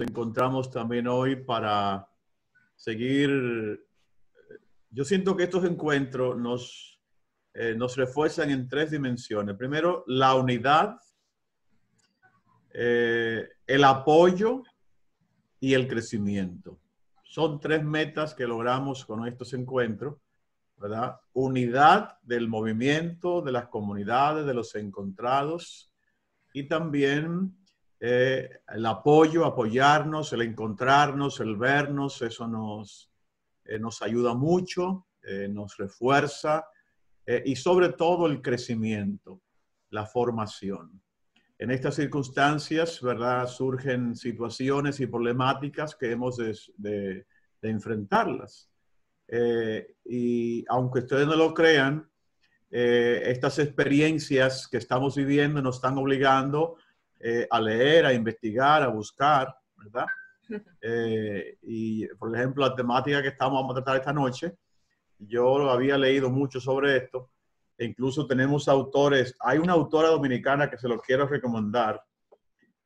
encontramos también hoy para seguir. Yo siento que estos encuentros nos refuerzan en tres dimensiones. Primero, la unidad, el apoyo y el crecimiento. Son tres metas que logramos con estos encuentros, ¿verdad? Unidad del movimiento, de las comunidades, de los encontrados, y también el apoyo, apoyarnos, el encontrarnos, el vernos. Eso nos ayuda mucho, nos refuerza, y sobre todo el crecimiento, la formación. En estas circunstancias, ¿verdad?, surgen situaciones y problemáticas que hemos de enfrentarlas. Y aunque ustedes no lo crean, estas experiencias que estamos viviendo nos están obligando a leer, a investigar, a buscar, ¿verdad? Y, por ejemplo, la temática que vamos a tratar esta noche, yo había leído mucho sobre esto, e incluso tenemos autores. Hay una autora dominicana que se lo quiero recomendar,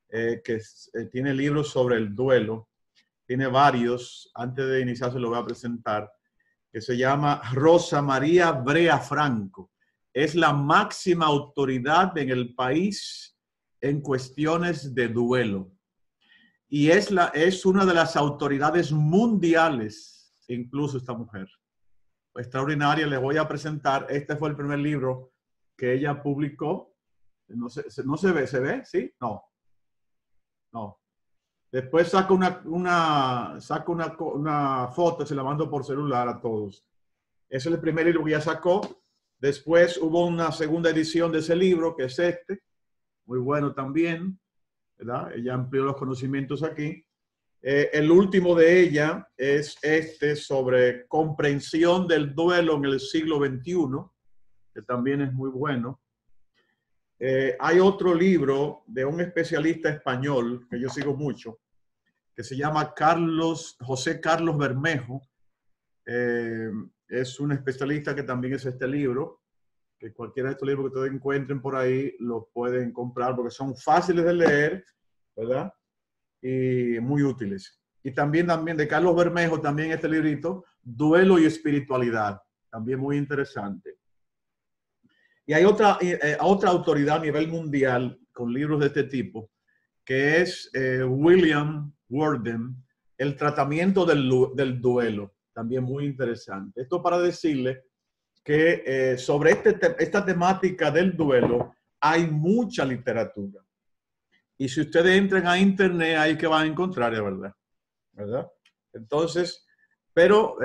que tiene libros sobre el duelo, tiene varios. Antes de iniciar se lo voy a presentar, que se llama Rosa María Brea Franco. Es la máxima autoridad en el país en cuestiones de duelo. Y es una de las autoridades mundiales, incluso esta mujer. Extraordinaria. Les voy a presentar. Este fue el primer libro que ella publicó. No se ve, ¿se ve? ¿Sí? No. No. Después saco una foto, se la mando por celular a todos. Ese es el primer libro que ella sacó. Después hubo una segunda edición de ese libro, que es este. Muy bueno también, ¿verdad? Ella amplió los conocimientos aquí. El último de ella es este, sobre comprensión del duelo en el siglo XXI, que también es muy bueno. Hay otro libro de un especialista español que yo sigo mucho, que se llama José Carlos Bermejo. Es un especialista que también es este libro, que cualquiera de estos libros que ustedes encuentren por ahí los pueden comprar porque son fáciles de leer, ¿verdad? Y muy útiles. Y también de Carlos Bermejo, también este librito, Duelo y Espiritualidad, también muy interesante. Y hay otra autoridad a nivel mundial con libros de este tipo, que es William Worden, El tratamiento del duelo, también muy interesante. Esto para decirle que sobre esta temática del duelo hay mucha literatura. Y si ustedes entran a internet, ahí que van a encontrar, de ¿verdad? Entonces, pero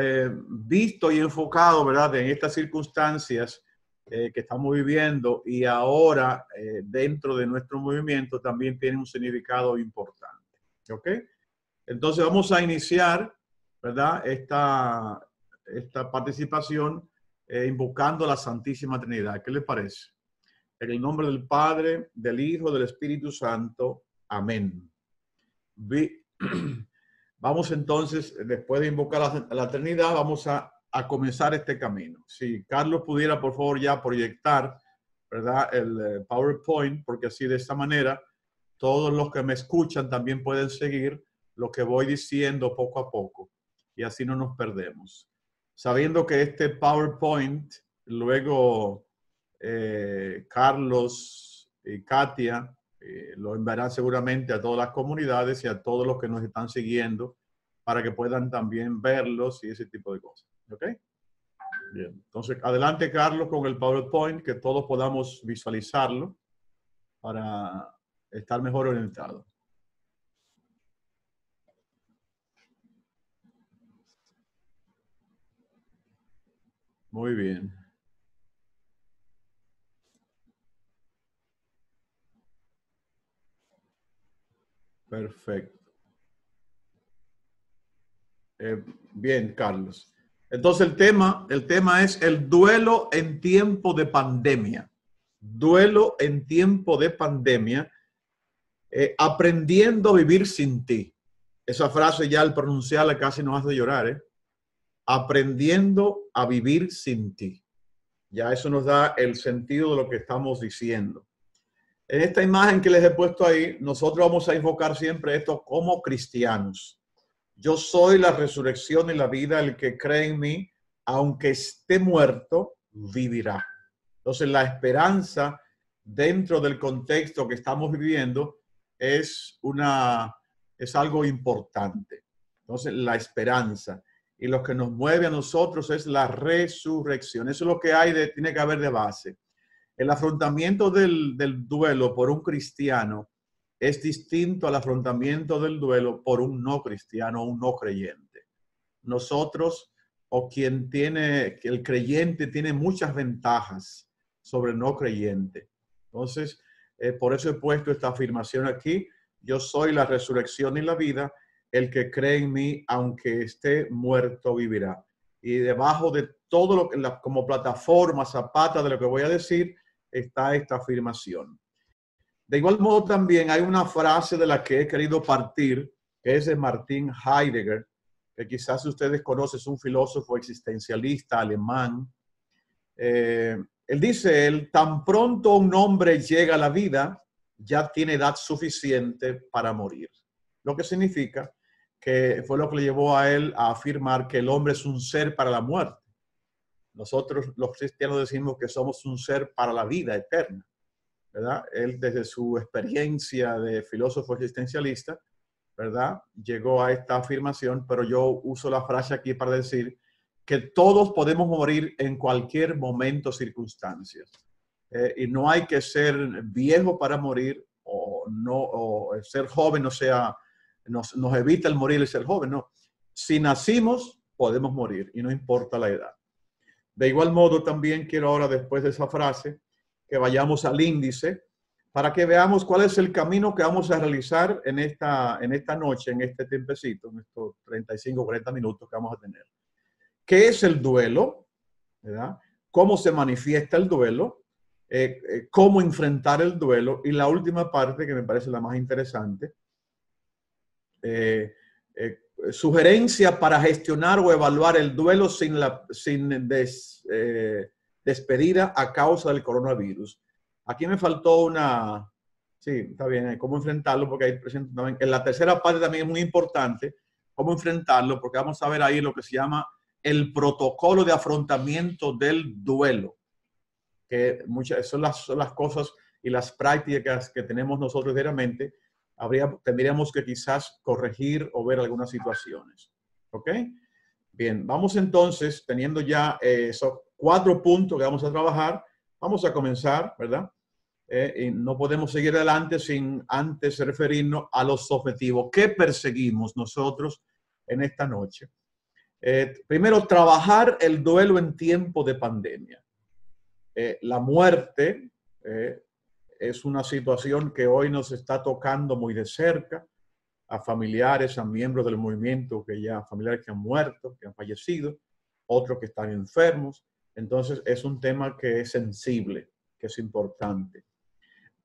visto y enfocado, ¿verdad?, en estas circunstancias que estamos viviendo, y ahora dentro de nuestro movimiento también tiene un significado importante. ¿Ok? Entonces vamos a iniciar, ¿verdad?, esta participación invocando a la Santísima Trinidad. ¿Qué les parece? En el nombre del Padre, del Hijo, del Espíritu Santo. Amén. Vamos entonces, después de invocar a la Trinidad, vamos a comenzar este camino. Si Carlos pudiera, por favor, ya proyectar, ¿verdad?, el PowerPoint, porque así de esta manera todos los que me escuchan también pueden seguir lo que voy diciendo poco a poco, y así no nos perdemos. Sabiendo que este PowerPoint luego Carlos y Katia lo enviarán seguramente a todas las comunidades y a todos los que nos están siguiendo para que puedan también verlos y ese tipo de cosas. ¿Ok? Bien. Entonces, adelante, Carlos, con el PowerPoint, que todos podamos visualizarlo para estar mejor orientados. Muy bien. Perfecto. Bien, Carlos. Entonces el tema es el duelo en tiempo de pandemia. Duelo en tiempo de pandemia. Aprendiendo a vivir sin ti. Esa frase ya al pronunciarla casi nos hace llorar, ¿eh? Aprendiendo a vivir sin ti. Ya eso nos da el sentido de lo que estamos diciendo. En esta imagen que les he puesto ahí, nosotros vamos a enfocar siempre esto como cristianos. Yo soy la resurrección y la vida, el que cree en mí, aunque esté muerto, vivirá. Entonces, la esperanza dentro del contexto que estamos viviendo es algo importante. Entonces, la esperanza. Y lo que nos mueve a nosotros es la resurrección. Eso es lo que tiene que haber de base. El afrontamiento del duelo por un cristiano es distinto al afrontamiento del duelo por un no cristiano o un no creyente. Nosotros, o el creyente tiene muchas ventajas sobre el no creyente. Entonces, por eso he puesto esta afirmación aquí. Yo soy la resurrección y la vida. El que cree en mí, aunque esté muerto, vivirá. Y debajo de todo lo que, como plataforma, zapata de lo que voy a decir, está esta afirmación. De igual modo, también hay una frase de la que he querido partir, que es de Martin Heidegger, que quizás ustedes conocen, es un filósofo existencialista alemán. Él dice, tan pronto un hombre llega a la vida, ya tiene edad suficiente para morir. Lo que significa que fue lo que le llevó a él a afirmar que el hombre es un ser para la muerte. Nosotros los cristianos decimos que somos un ser para la vida eterna, ¿verdad? Él, desde su experiencia de filósofo existencialista, ¿verdad?, llegó a esta afirmación, pero yo uso la frase aquí para decir que todos podemos morir en cualquier momento o circunstancias. Y no hay que ser viejo para morir o ser joven, o sea, nos evita el morir y ser joven, no. Si nacimos, podemos morir y no importa la edad. De igual modo, también quiero ahora, después de esa frase, que vayamos al índice para que veamos cuál es el camino que vamos a realizar en esta noche, en este tiempecito, en estos 35 o 40 minutos que vamos a tener. ¿Qué es el duelo? ¿Verdad? ¿Cómo se manifiesta el duelo? ¿Cómo enfrentar el duelo? Y la última parte, que me parece la más interesante, sugerencia para gestionar o evaluar el duelo sin despedida a causa del coronavirus. Aquí me faltó sí, está bien, cómo enfrentarlo, porque ahí presento también. En la tercera parte también es muy importante cómo enfrentarlo, porque vamos a ver ahí lo que se llama el protocolo de afrontamiento del duelo, que muchas son las cosas y las prácticas que tenemos nosotros diariamente. Tendríamos que quizás corregir o ver algunas situaciones. ¿Ok? Bien, vamos entonces, teniendo ya esos 4 puntos que vamos a trabajar, vamos a comenzar, ¿verdad? Y no podemos seguir adelante sin antes referirnos a los objetivos que perseguimos nosotros en esta noche. Primero, trabajar el duelo en tiempo de pandemia. La muerte es una situación que hoy nos está tocando muy de cerca, a familiares, a miembros del movimiento, familiares que han muerto, que han fallecido, otros que están enfermos. Entonces es un tema que es sensible, que es importante.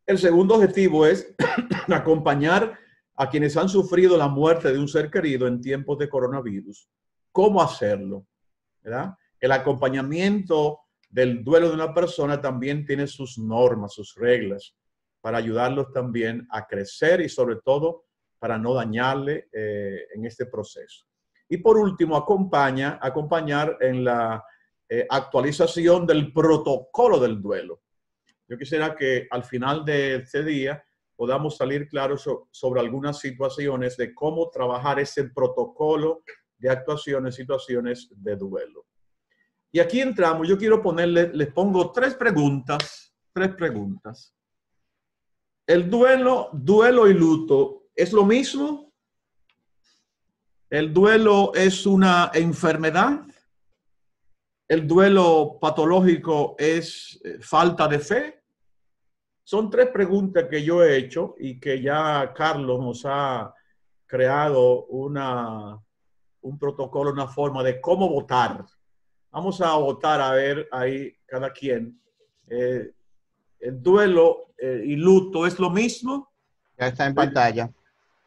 El segundo objetivo es acompañar a quienes han sufrido la muerte de un ser querido en tiempos de coronavirus. ¿Cómo hacerlo? ¿Verdad? El acompañamiento del duelo de una persona también tiene sus normas, sus reglas, para ayudarlos también a crecer y sobre todo para no dañarle en este proceso. Y por último, acompañar en la actualización del protocolo del duelo. Yo quisiera que al final de este día podamos salir claros sobre algunas situaciones de cómo trabajar ese protocolo de actuaciones, situaciones de duelo. Y aquí entramos, yo quiero les pongo 3 preguntas. ¿El duelo y luto es lo mismo? ¿El duelo es una enfermedad? ¿El duelo patológico es falta de fe? Son 3 preguntas que yo he hecho y que ya Carlos nos ha creado un protocolo, una forma de cómo votar. Vamos a votar a ver ahí cada quien. ¿El duelo y luto es lo mismo? Ya está en pantalla.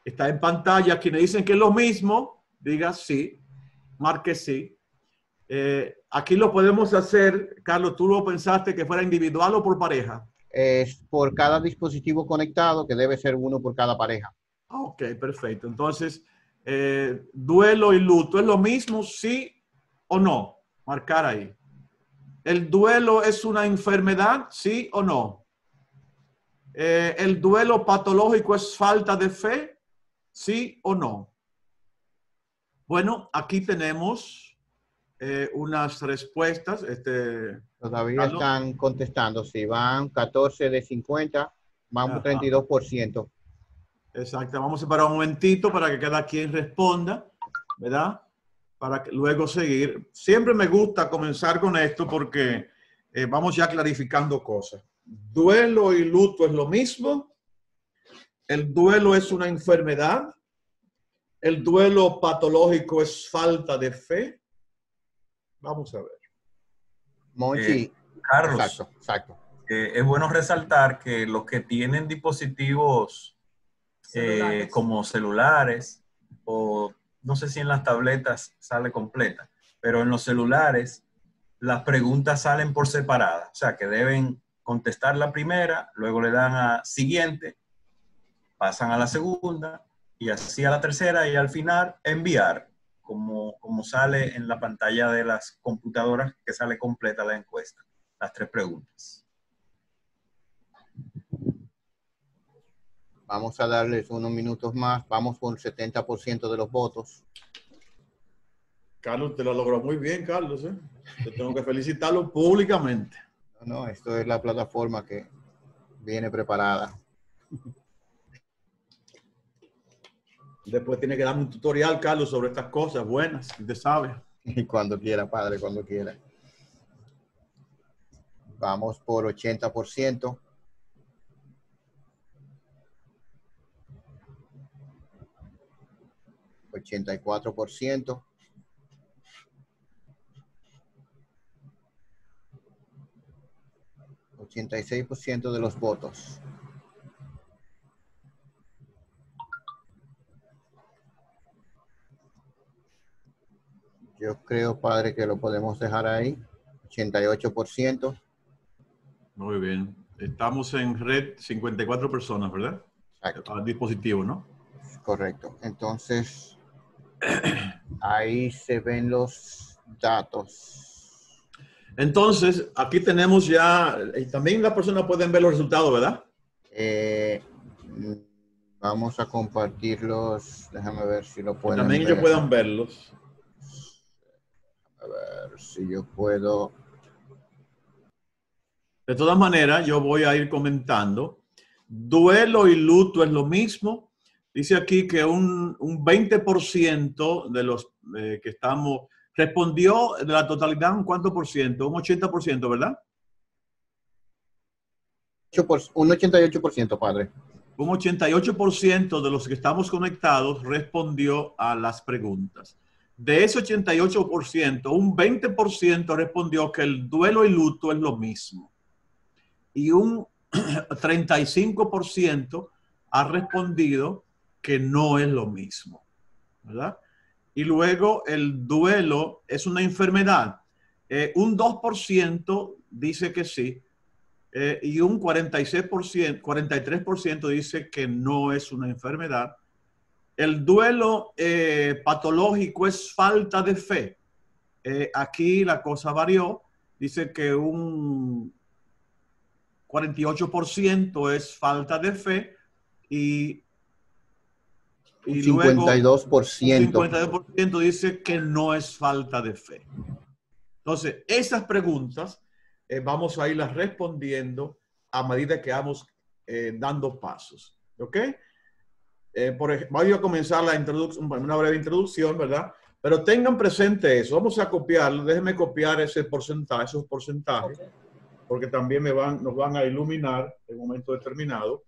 Está en pantalla. Quienes dicen que es lo mismo, diga sí, marque sí. Aquí lo podemos hacer, Carlos, ¿tú lo pensaste que fuera individual o por pareja? Es por cada dispositivo conectado, que debe ser uno por cada pareja. Ok, perfecto. Entonces, duelo y luto, ¿es lo mismo, sí o no? Marcar ahí. ¿El duelo es una enfermedad, sí o no? ¿El duelo patológico es falta de fe, sí o no? Bueno, aquí tenemos unas respuestas. Todavía Carlos. están contestando. Si van 14 de 50, vamos Ajá, 32%. exacto. Vamos a parar un momentito para que cada quien responda, ¿verdad? Para que luego seguir. Siempre me gusta comenzar con esto porque vamos ya clarificando cosas. Duelo y luto es lo mismo. El duelo es una enfermedad. El duelo patológico es falta de fe. Vamos a ver. Monchi, Carlos, exacto, exacto. es bueno resaltar que los que tienen dispositivos como celulares, o no sé si en las tabletas sale completa, pero en los celulares las preguntas salen por separada, o sea que deben contestar la primera, luego le dan a siguiente, pasan a la segunda y así a la tercera y al final enviar, como sale en la pantalla de las computadoras que sale completa la encuesta, las 3 preguntas. Vamos a darles unos minutos más. Vamos con el 70% de los votos. Carlos, te lo logró muy bien, Carlos. Te tengo que felicitarlo públicamente. No, esto es la plataforma que viene preparada. Después tiene que darme un tutorial, Carlos, sobre estas cosas buenas, usted sabe. Y cuando quiera, padre, cuando quiera. Vamos por 80%. 84%. 86% de los votos. Yo creo, padre, que lo podemos dejar ahí. 88%. Muy bien. Estamos en red 54 personas, ¿verdad? Exacto. Al dispositivo, ¿no? Correcto. Entonces, ahí se ven los datos. Entonces, aquí tenemos ya, y también las personas pueden ver los resultados, ¿verdad? Vamos a compartirlos. Déjame ver si lo Que pueden también ver. ellos puedan verlos. A ver si yo puedo. De todas maneras, yo voy a ir comentando. Duelo y luto es lo mismo. Dice aquí que un 20% de los que estamos respondió de la totalidad, ¿un cuánto por ciento? Un 80%, ¿verdad? Un 88%, padre. Un 88% de los que estamos conectados respondió a las preguntas. De ese 88%, un 20% respondió que el duelo y luto es lo mismo. Y un 35% ha respondido que no es lo mismo, ¿verdad? Y luego el duelo es una enfermedad. Un 2% dice que sí, y un 46%, 43% dice que no es una enfermedad. El duelo patológico es falta de fe. Aquí la cosa varió. Dice que un 48% es falta de fe y luego un 52% dice que no es falta de fe. Entonces, esas preguntas vamos a irlas respondiendo a medida que vamos dando pasos. ¿Ok? Voy a comenzar la introducción, una breve introducción, ¿verdad? Pero tengan presente eso. Vamos a copiarlo. Déjenme copiar ese porcentaje, esos porcentajes, porque también nos van a iluminar en un momento determinado.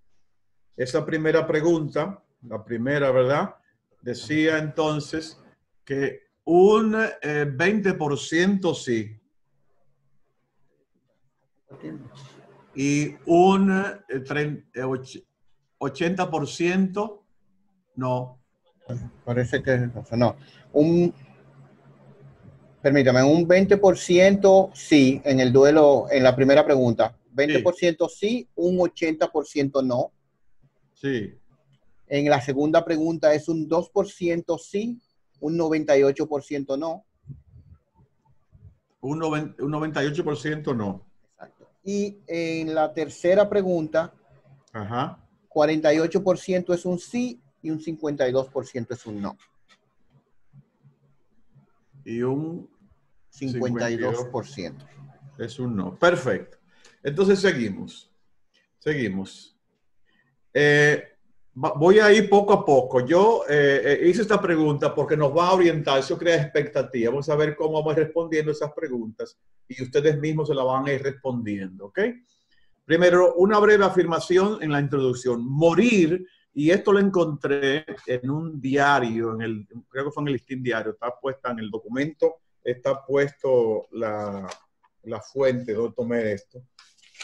Esa primera pregunta, la primera, ¿verdad? Decía entonces que un 20% sí y un 80% no. Parece que no. Permítame, un 20% sí en el duelo, en la primera pregunta. 20% sí, un 80% no. Sí. En la segunda pregunta es un 2% sí, un 98% no. Un 98% no. Exacto. Y en la tercera pregunta, Ajá. 48% es un sí y un 52% es un no. Y un 52%. Es un no. Perfecto. Entonces seguimos. Seguimos. Voy a ir poco a poco. Yo hice esta pregunta porque nos va a orientar, eso crea expectativa. Vamos a ver cómo vamos respondiendo esas preguntas y ustedes mismos se la van a ir respondiendo, ¿ok? Primero, una breve afirmación en la introducción. Morir, y esto lo encontré en un diario, creo que fue en el Listín Diario, está puesta en el documento, está puesto la fuente donde tomé esto,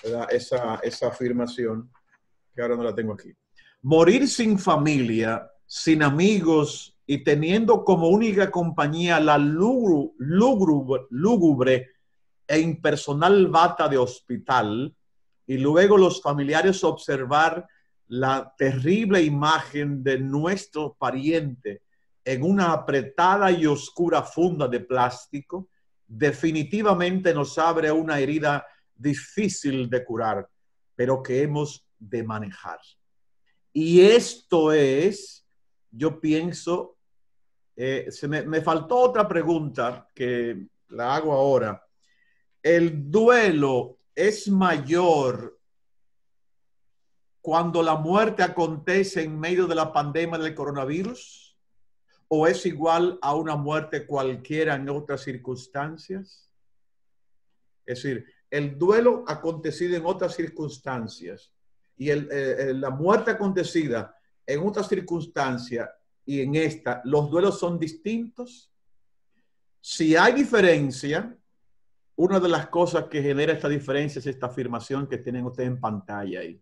¿verdad? Esa afirmación, que ahora no la tengo aquí. Morir sin familia, sin amigos y teniendo como única compañía la lúgubre e impersonal bata de hospital, y luego los familiares observar la terrible imagen de nuestro pariente en una apretada y oscura funda de plástico, definitivamente nos abre una herida difícil de curar, pero que hemos de manejar. Y esto es, yo pienso, me faltó otra pregunta que la hago ahora. ¿El duelo es mayor cuando la muerte acontece en medio de la pandemia del coronavirus? ¿O es igual a una muerte cualquiera en otras circunstancias? Es decir, el duelo acontecido en otras circunstancias y la muerte acontecida en otras circunstancias y en esta, ¿los duelos son distintos? Si hay diferencia, una de las cosas que genera esta diferencia es esta afirmación que tienen ustedes en pantalla ahí.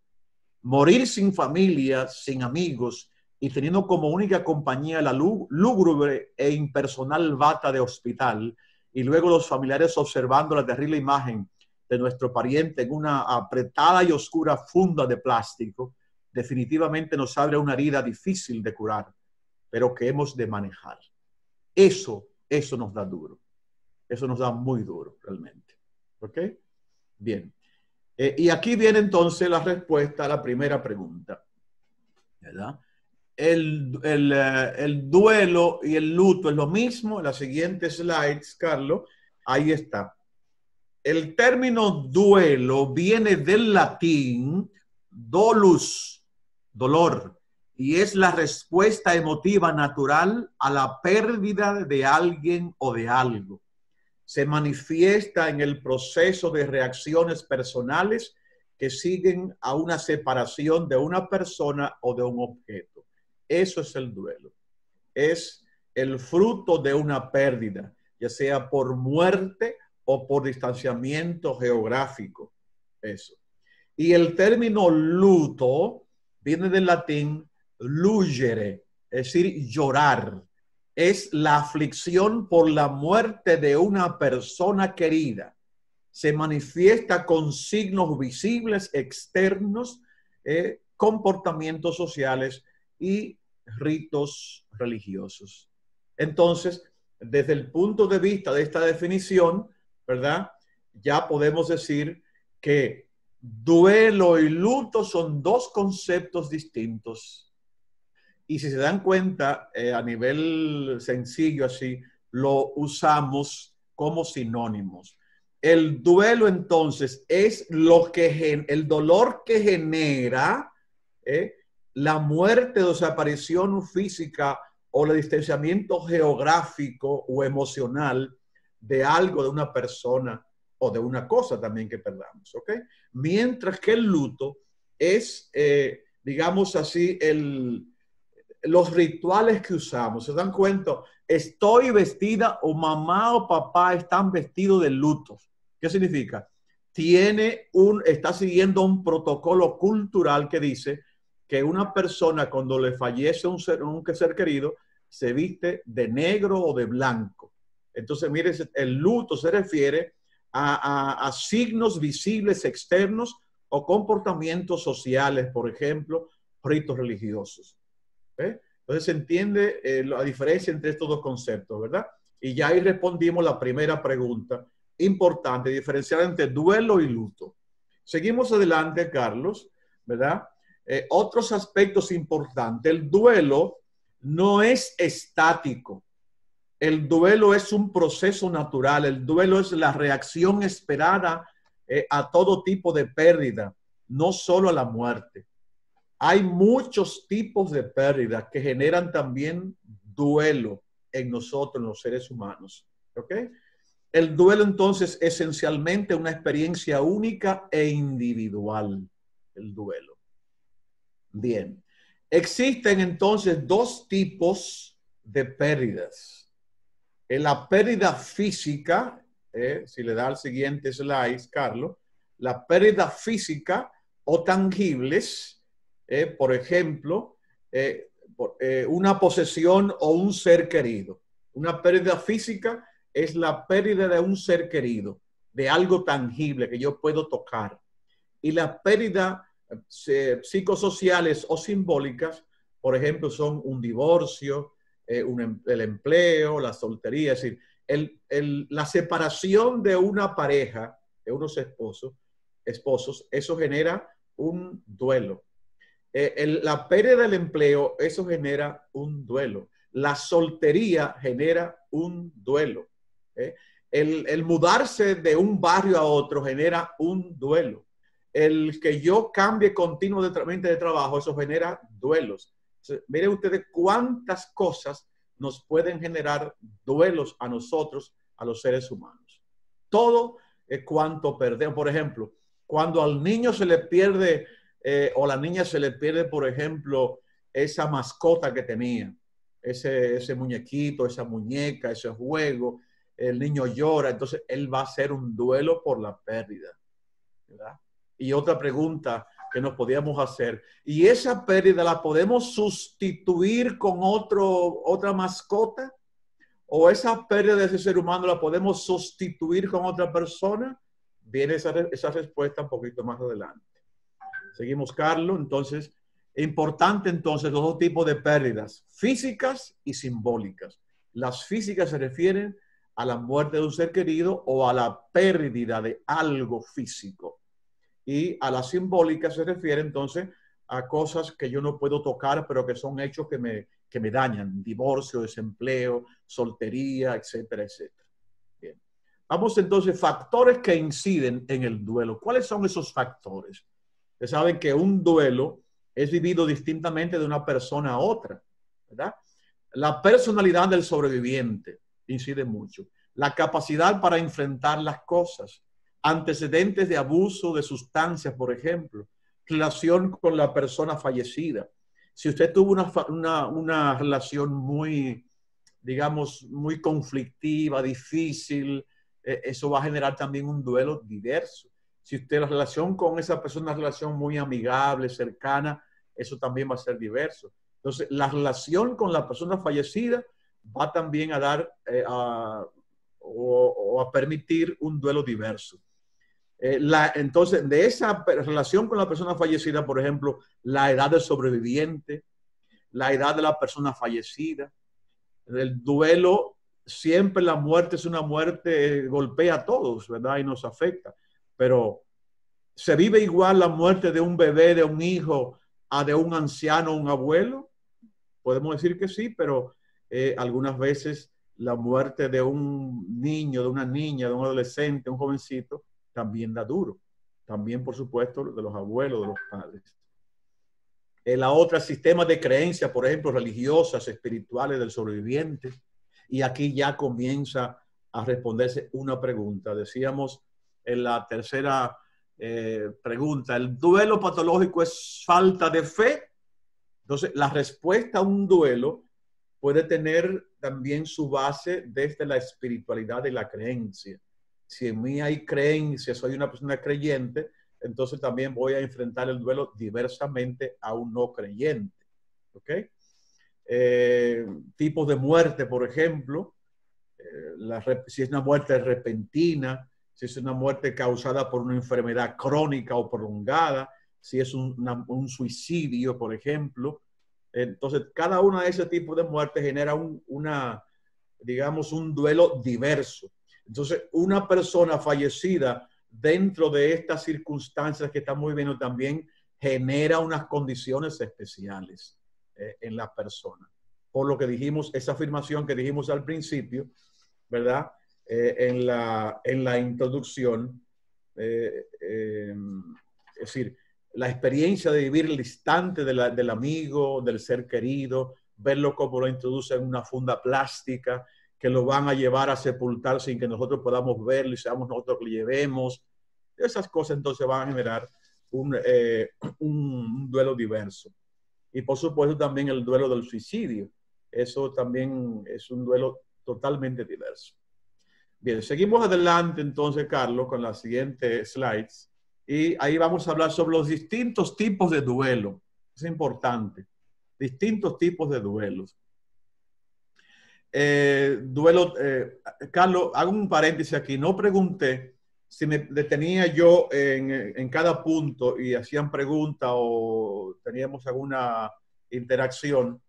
Morir sin familia, sin amigos y teniendo como única compañía la lúgubre e impersonal bata de hospital, y luego los familiares observando la terrible imagen de nuestro pariente en una apretada y oscura funda de plástico, definitivamente nos abre una herida difícil de curar, pero que hemos de manejar. Eso nos da duro. Eso nos da muy duro, realmente. ¿Ok? Bien. Y aquí viene entonces la respuesta a la primera pregunta, ¿verdad? El duelo y el luto es lo mismo. En la siguiente slides, Carlos, ahí está. El término duelo viene del latín dolus, dolor, y es la respuesta emotiva natural a la pérdida de alguien o de algo. Se manifiesta en el proceso de reacciones personales que siguen a una separación de una persona o de un objeto. Eso es el duelo. Es el fruto de una pérdida, ya sea por muerte o por distanciamiento geográfico. Eso. Y el término luto viene del latín lugere, es decir, llorar. Es la aflicción por la muerte de una persona querida. Se manifiesta con signos visibles externos, comportamientos sociales y ritos religiosos. Entonces, desde el punto de vista de esta definición, ¿verdad? Ya podemos decir que duelo y luto son dos conceptos distintos. Y si se dan cuenta, a nivel sencillo así, lo usamos como sinónimos. El duelo entonces es el dolor que genera la muerte o desaparición física o el distanciamiento geográfico o emocional de algo, de una persona o de una cosa también que perdamos, ¿ok? Mientras que el luto es, digamos así, los rituales que usamos. ¿Se dan cuenta? Estoy vestida o mamá o papá están vestidos de luto. ¿Qué significa? Está siguiendo un protocolo cultural que dice que una persona cuando le fallece un ser querido se viste de negro o de blanco. Entonces, mire, el luto se refiere a signos visibles externos o comportamientos sociales, por ejemplo, ritos religiosos. Entonces se entiende la diferencia entre estos dos conceptos, ¿verdad? Y ya ahí respondimos la primera pregunta importante, diferenciar entre duelo y luto. Seguimos adelante, Carlos, ¿verdad? Otros aspectos importantes. El duelo no es estático. El duelo es un proceso natural. El duelo es la reacción esperada a todo tipo de pérdida, no solo a la muerte. Hay muchos tipos de pérdidas que generan también duelo en nosotros, en los seres humanos. ¿Ok? El duelo entonces esencialmente una experiencia única e individual. El duelo. Bien. Existen entonces dos tipos de pérdidas. En la pérdida física, si le da al siguiente slide, Carlos, la pérdida física o tangibles, por ejemplo, una posesión o un ser querido. Una pérdida física es la pérdida de un ser querido, de algo tangible que yo puedo tocar. Y las pérdidas psicosociales o simbólicas, por ejemplo, son un divorcio, el empleo, la soltería, es decir, la separación de una pareja, de unos esposos, eso genera un duelo. La pérdida del empleo, eso genera un duelo. La soltería genera un duelo. El mudarse de un barrio a otro genera un duelo. El que yo cambie continuamente de trabajo, eso genera duelos. Miren ustedes cuántas cosas nos pueden generar duelos a nosotros, a los seres humanos. Todo cuanto perdemos. Por ejemplo, cuando al niño se le pierde o a la niña se le pierde, por ejemplo, esa mascota que tenía, ese muñequito, esa muñeca, ese juego, el niño llora, entonces él va a hacer un duelo por la pérdida, ¿verdad? Y otra pregunta que nos podíamos hacer, ¿y esa pérdida la podemos sustituir con otra mascota? ¿O esa pérdida de ese ser humano la podemos sustituir con otra persona? Viene esa respuesta un poquito más adelante. Seguimos, Carlos. Entonces, importante entonces los dos tipos de pérdidas, físicas y simbólicas. Las físicas se refieren a la muerte de un ser querido o a la pérdida de algo físico. Y a la simbólica se refiere entonces a cosas que yo no puedo tocar, pero que son hechos que me dañan. Divorcio, desempleo, soltería, etcétera, etcétera. Bien. Vamos entonces, factores que inciden en el duelo. ¿Cuáles son esos factores? Ustedes saben que un duelo es vivido distintamente de una persona a otra, ¿verdad? La personalidad del sobreviviente incide mucho. La capacidad para enfrentar las cosas. Antecedentes de abuso de sustancias, por ejemplo, relación con la persona fallecida. Si usted tuvo una relación muy, digamos, muy conflictiva, difícil, eso va a generar también un duelo diverso. Si usted la relación con esa persona es una relación muy amigable, cercana, eso también va a ser diverso. Entonces, la relación con la persona fallecida va también a dar o a permitir un duelo diverso. Entonces, de esa relación con la persona fallecida, por ejemplo, la edad del sobreviviente, la edad de la persona fallecida, el duelo, siempre la muerte es una muerte, golpea a todos, ¿verdad? Y nos afecta, pero ¿se vive igual la muerte de un bebé, de un hijo, a de un anciano, un abuelo? Podemos decir que sí, pero algunas veces la muerte de un niño, de una niña, de un adolescente, un jovencito, también da duro. También, por supuesto, de los abuelos, de los padres. La otra, sistemas de creencias, por ejemplo, religiosas, espirituales del sobreviviente. Y aquí ya comienza a responderse una pregunta. Decíamos en la tercera pregunta, ¿el duelo patológico es falta de fe? Entonces, la respuesta a un duelo puede tener también su base desde la espiritualidad de la creencia. Si en mí hay creencia, soy una persona creyente, entonces también voy a enfrentar el duelo diversamente a un no creyente. ¿Ok? Tipos de muerte, por ejemplo, si es una muerte repentina, si es una muerte causada por una enfermedad crónica o prolongada, si es un suicidio, por ejemplo. Entonces, cada una de ese tipo de muertes genera digamos, un duelo diverso. Entonces, una persona fallecida dentro de estas circunstancias que estamos viviendo también genera unas condiciones especiales en la persona. Por lo que dijimos, esa afirmación que dijimos al principio, ¿verdad? En la introducción, es decir, la experiencia de vivir el instante del amigo, del ser querido, verlo como lo introduce en una funda plástica, que lo van a llevar a sepultar sin que nosotros podamos verlo y seamos nosotros que lo llevemos. Esas cosas entonces van a generar un duelo diverso. Y por supuesto también el duelo del suicidio. Eso también es un duelo totalmente diverso. Bien, seguimos adelante entonces, Carlos, con las siguientes slides. Y ahí vamos a hablar sobre los distintos tipos de duelo. Es importante. Distintos tipos de duelos. Carlos, hago un paréntesis aquí. No pregunté si me detenía yo en cada punto y hacían preguntas o teníamos alguna interacción,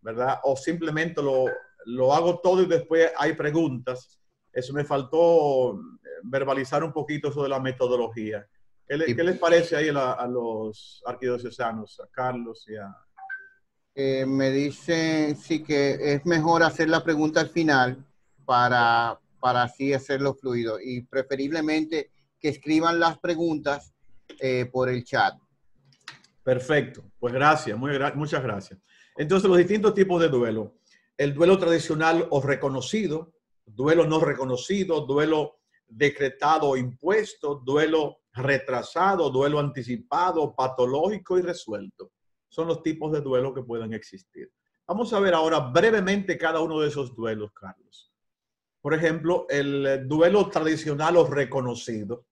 ¿verdad? O simplemente lo hago todo y después hay preguntas. Eso me faltó verbalizar un poquito eso de la metodología. ¿Qué les parece ahí a los arquidiocesanos, a Carlos y a... Me dicen sí que es mejor hacer la pregunta al final para así hacerlo fluido y preferiblemente que escriban las preguntas por el chat. Perfecto, pues gracias, muchas gracias. Entonces, los distintos tipos de duelo. El duelo tradicional o reconocido, duelo no reconocido, duelo decretado o impuesto, duelo retrasado, duelo anticipado, patológico y resuelto. Son los tipos de duelo que pueden existir. Vamos a ver ahora brevemente cada uno de esos duelos, Carlos. Por ejemplo, el duelo tradicional o reconocido,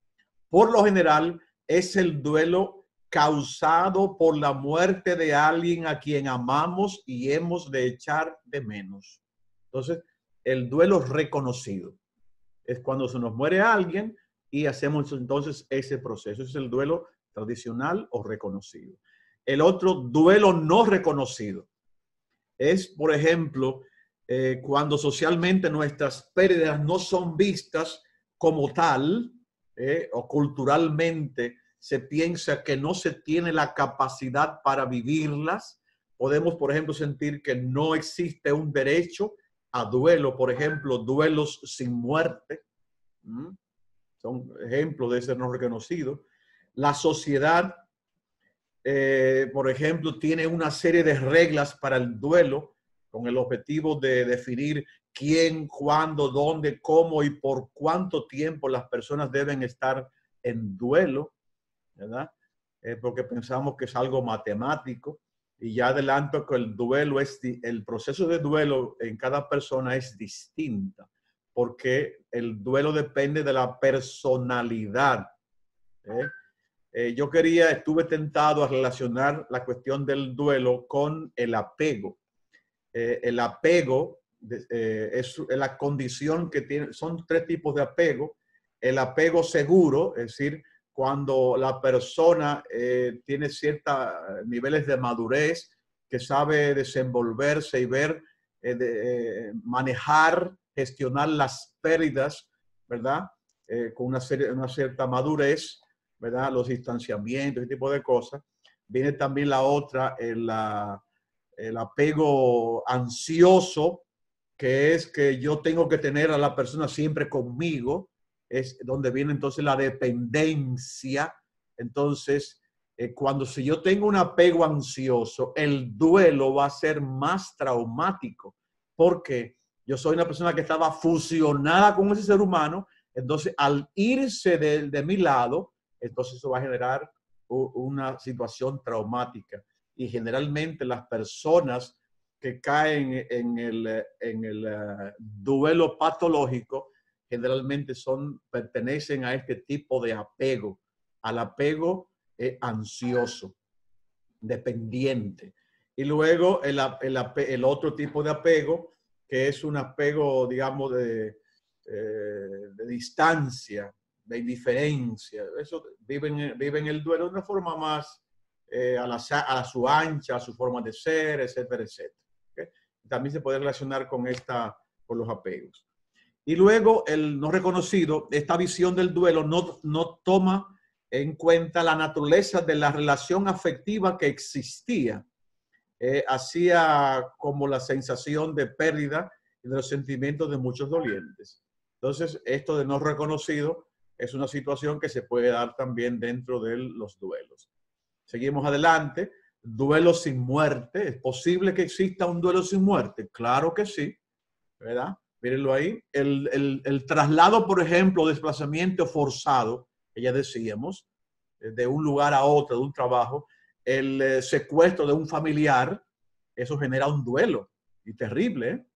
por lo general, es el duelo causado por la muerte de alguien a quien amamos y hemos de echar de menos. Entonces, el duelo reconocido es cuando se nos muere alguien y hacemos entonces ese proceso. Ese es el duelo tradicional o reconocido. El otro, duelo no reconocido, es, por ejemplo, cuando socialmente nuestras pérdidas no son vistas como tal, o culturalmente se piensa que no se tiene la capacidad para vivirlas. Podemos, por ejemplo, sentir que no existe un derecho a duelo, por ejemplo, duelos sin muerte. Son ejemplos de ese no reconocido. La sociedad, por ejemplo, tiene una serie de reglas para el duelo con el objetivo de definir quién, cuándo, dónde, cómo y por cuánto tiempo las personas deben estar en duelo, ¿verdad? Porque pensamos que es algo matemático y ya adelanto que el proceso de duelo en cada persona es distinta porque el duelo depende de la personalidad. Estuve tentado a relacionar la cuestión del duelo con el apego. El apego es la condición que tiene, son tres tipos de apego. El apego seguro, es decir, cuando la persona tiene ciertos niveles de madurez, que sabe desenvolverse y manejar, gestionar las pérdidas, ¿verdad? Con una cierta madurez, ¿verdad? Los distanciamientos, ese tipo de cosas. Viene también la otra, el apego ansioso, que es que yo tengo que tener a la persona siempre conmigo, es donde viene entonces la dependencia. Entonces, si yo tengo un apego ansioso, el duelo va a ser más traumático, porque yo soy una persona que estaba fusionada con ese ser humano, entonces al irse de mi lado, entonces eso va a generar una situación traumática. Y generalmente las personas que caen en el duelo patológico generalmente pertenecen a este tipo de apego, al apego ansioso, dependiente. Y luego el otro tipo de apego, que es un apego, digamos, de distancia, de indiferencia. Eso viven el duelo de una forma más a su ancha, a su forma de ser, etcétera, etcétera. ¿Okay? También se puede relacionar con los apegos. Y luego el no reconocido, esta visión del duelo no toma en cuenta la naturaleza de la relación afectiva que existía. Hacía como la sensación de pérdida y de los sentimientos de muchos dolientes. Entonces, esto de no reconocido es una situación que se puede dar también dentro de los duelos. Seguimos adelante. Duelo sin muerte. ¿Es posible que exista un duelo sin muerte? Claro que sí, ¿verdad? Mírenlo ahí. El traslado, por ejemplo, desplazamiento forzado, que ya decíamos, de un lugar a otro, de un trabajo, el secuestro de un familiar, eso genera un duelo y terrible, ¿eh?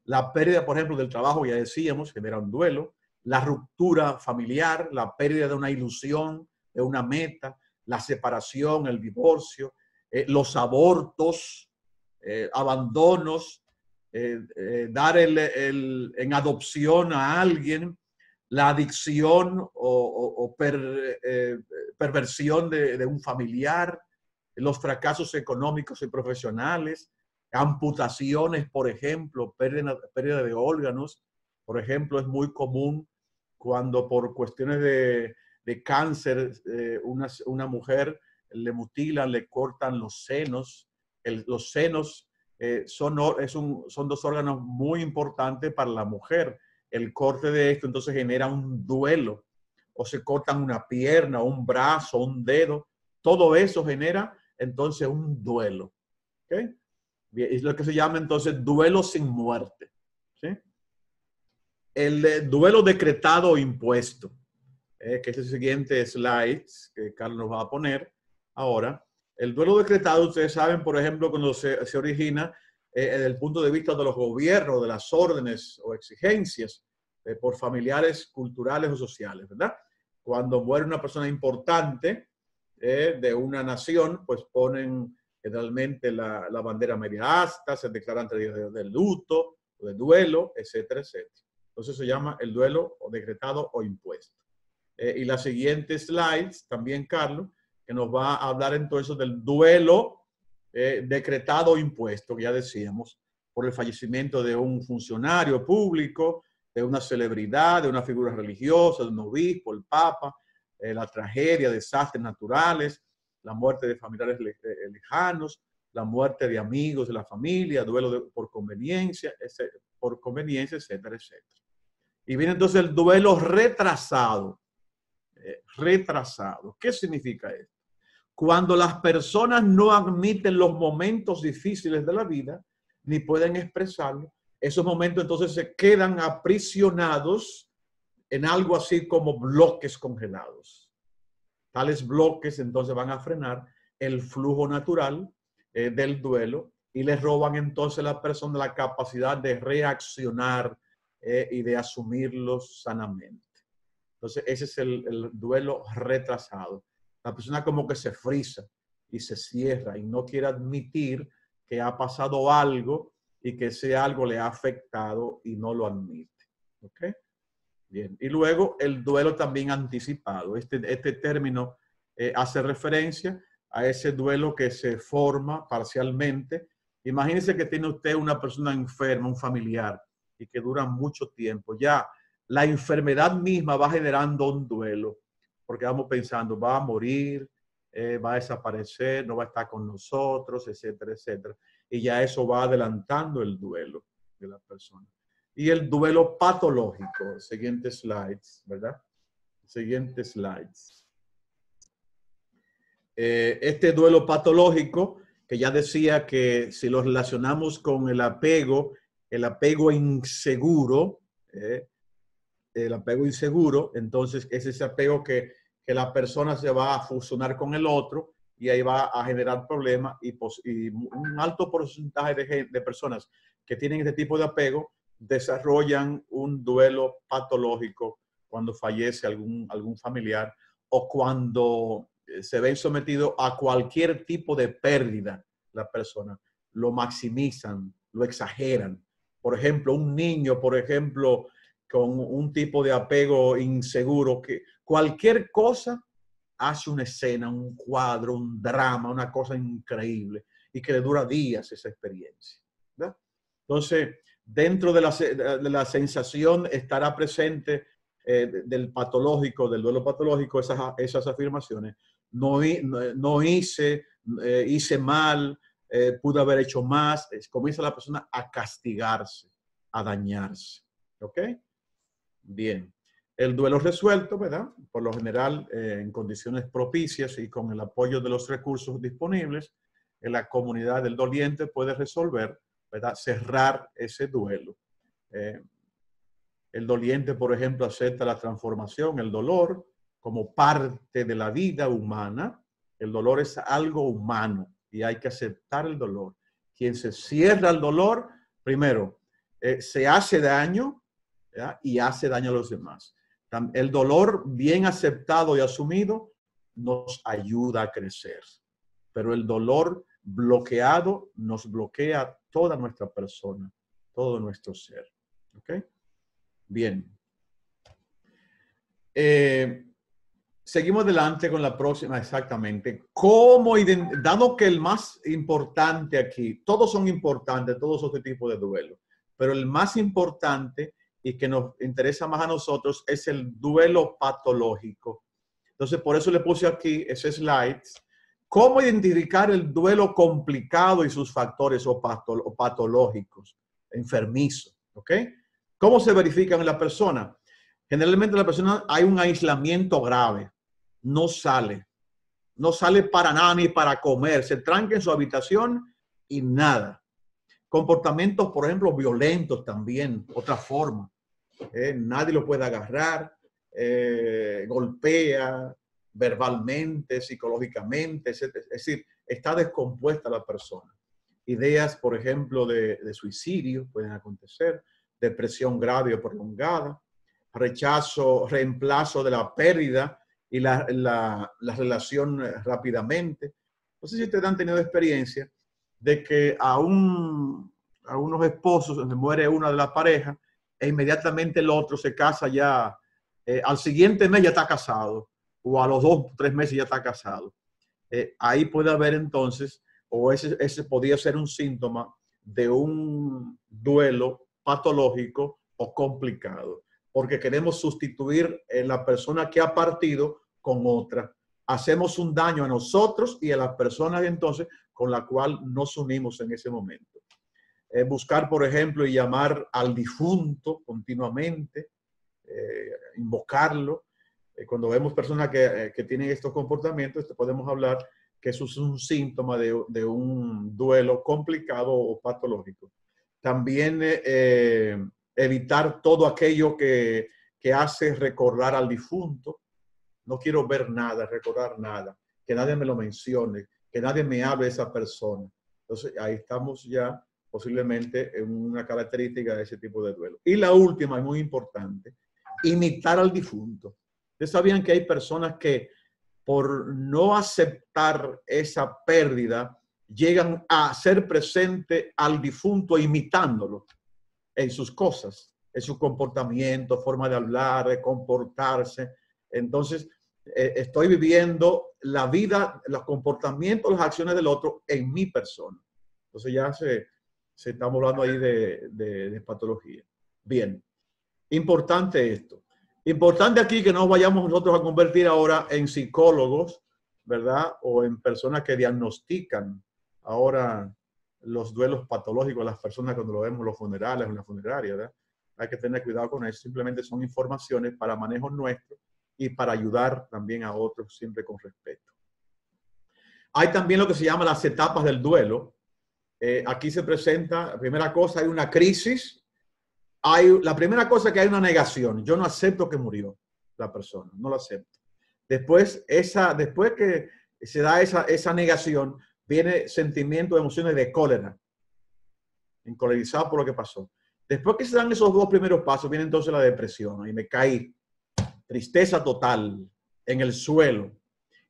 La pérdida, por ejemplo, del trabajo, ya decíamos, genera un duelo. La ruptura familiar, la pérdida de una ilusión, de una meta, la separación, el divorcio, los abortos, abandonos, dar en adopción a alguien, la adicción o perversión de un familiar, los fracasos económicos y profesionales, amputaciones, por ejemplo, pérdida de órganos. Por ejemplo, es muy común cuando por cuestiones de cáncer una mujer le mutilan, le cortan los senos. Los senos son dos órganos muy importantes para la mujer. El corte de esto entonces genera un duelo. O se cortan una pierna, un brazo, un dedo. Todo eso genera entonces un duelo. ¿Okay? Es lo que se llama entonces duelo sin muerte. ¿Sí? El duelo decretado o impuesto, que es el siguiente slide que Carlos nos va a poner ahora. El duelo decretado, ustedes saben, por ejemplo, cuando se origina desde el punto de vista de los gobiernos, de las órdenes o exigencias por familiares culturales o sociales, ¿verdad? Cuando muere una persona importante de una nación, pues ponen generalmente la bandera media asta, se declaran 3 días de luto, de duelo, etcétera, etcétera. Entonces se llama el duelo o decretado o impuesto. Y las siguientes slides, también Carlos, que nos va a hablar entonces del duelo decretado o impuesto, que ya decíamos, por el fallecimiento de un funcionario público, de una celebridad, de una figura religiosa, de un obispo, el papa, la tragedia, desastres naturales, la muerte de familiares lejanos, la muerte de amigos de la familia, duelo por conveniencia, etcétera, etcétera. Y viene entonces el duelo retrasado. Retrasado. ¿Qué significa esto? Cuando las personas no admiten los momentos difíciles de la vida, ni pueden expresarlo, esos momentos entonces se quedan aprisionados en algo así como bloques congelados. Tales bloques entonces van a frenar el flujo natural del duelo y les roban entonces a la persona la capacidad de reaccionar y de asumirlos sanamente. Entonces ese es el duelo retrasado. La persona como que se frisa y se cierra y no quiere admitir que ha pasado algo y que ese algo le ha afectado y no lo admite. ¿Ok? Bien. Y luego el duelo también anticipado. Este término hace referencia a ese duelo que se forma parcialmente. Imagínese que tiene usted una persona enferma, un familiar, y que dura mucho tiempo. Ya la enfermedad misma va generando un duelo, porque vamos pensando, va a morir, va a desaparecer, no va a estar con nosotros, etcétera, etcétera. Y ya eso va adelantando el duelo de la persona. Y el duelo patológico, siguientes slides, ¿verdad? Siguientes slides. Este duelo patológico, que ya decía que si lo relacionamos con el apego inseguro, entonces es ese apego que la persona se va a fusionar con el otro y ahí va a generar problemas y un alto porcentaje de personas que tienen este tipo de apego desarrollan un duelo patológico cuando fallece algún familiar o cuando se ven sometidos a cualquier tipo de pérdida la persona. Lo maximizan, lo exageran. Por ejemplo, un niño, con un tipo de apego inseguro, que cualquier cosa hace una escena, un cuadro, un drama, una cosa increíble y que le dura días esa experiencia, ¿verdad? Entonces, dentro de la sensación estará presente del patológico, del duelo patológico, esas afirmaciones. No hice, hice mal, pude haber hecho más. Comienza la persona a castigarse, a dañarse. ¿Ok? Bien. El duelo resuelto, ¿verdad? Por lo general, en condiciones propicias y con el apoyo de los recursos disponibles, la comunidad del doliente puede resolver, ¿verdad? Cerrar ese duelo. El doliente, por ejemplo, acepta la transformación, el dolor, como parte de la vida humana. El dolor es algo humano y hay que aceptar el dolor. Quien se cierra el dolor, primero, se hace daño, ¿verdad? Y hace daño a los demás. El dolor bien aceptado y asumido nos ayuda a crecer, pero el dolor bloqueado nos bloquea toda nuestra persona, todo nuestro ser. ¿Ok? Bien. Seguimos adelante con la próxima, exactamente. Dado que el más importante aquí, todos son importantes, todos este tipo de duelo, pero el más importante y que nos interesa más a nosotros es el duelo patológico. Entonces, por eso le puse aquí ese slide. ¿Cómo identificar el duelo complicado y sus factores o patológicos, enfermizos? ¿Ok? ¿Cómo se verifican en la persona? Generalmente la persona hay un aislamiento grave. No sale para nada ni para comer. Se tranca en su habitación y nada. Comportamientos, por ejemplo, violentos también, otra forma. Nadie lo puede agarrar, golpea verbalmente, psicológicamente, etc. Es decir, está descompuesta la persona. Ideas, por ejemplo, de suicidio pueden acontecer, depresión grave o prolongada, reemplazo de la pérdida y la relación rápidamente. No sé si ustedes han tenido experiencia de que a unos esposos donde muere una de las parejas e inmediatamente el otro se casa ya, al siguiente mes ya está casado o a los 2 o 3 meses ya está casado. Ahí puede haber entonces, o ese podría ser un síntoma de un duelo patológico o complicado, porque queremos sustituir la persona que ha partido con otra. Hacemos un daño a nosotros y a las personas entonces con la cual nos unimos en ese momento. Buscar, por ejemplo, y llamar al difunto continuamente, invocarlo. Cuando vemos personas que tienen estos comportamientos, podemos hablar que eso es un síntoma de un duelo complicado o patológico. También evitar todo aquello que hace recordar al difunto. No quiero ver nada, recordar nada, que nadie me lo mencione, que nadie me hable de esa persona. Entonces, ahí estamos ya posiblemente en una característica de ese tipo de duelo. Y la última, es muy importante, imitar al difunto. Ustedes sabían que hay personas que por no aceptar esa pérdida, llegan a ser presente al difunto imitándolo en sus cosas, en su comportamiento, forma de hablar, de comportarse. Entonces, estoy viviendo la vida, los comportamientos, las acciones del otro en mi persona. Entonces ya se estamos hablando ahí de patología. Bien, importante esto. Importante aquí que no vayamos nosotros a convertir ahora en psicólogos, ¿verdad? O en personas que diagnostican ahora los duelos patológicos de las personas cuando lo vemos en los funerales o en la funeraria, ¿verdad? Hay que tener cuidado con eso. Simplemente son informaciones para manejo nuestro y para ayudar también a otros siempre con respeto. Hay también lo que se llama las etapas del duelo. Aquí se presenta, la primera cosa, hay una crisis. La primera cosa que hay una negación. Yo no acepto que murió la persona, no lo acepto. Después que se da esa negación, viene sentimiento, emociones de cólera, encolerizado por lo que pasó. Después que se dan esos 2 primeros pasos, viene entonces la depresión, y me caí, tristeza total, en el suelo.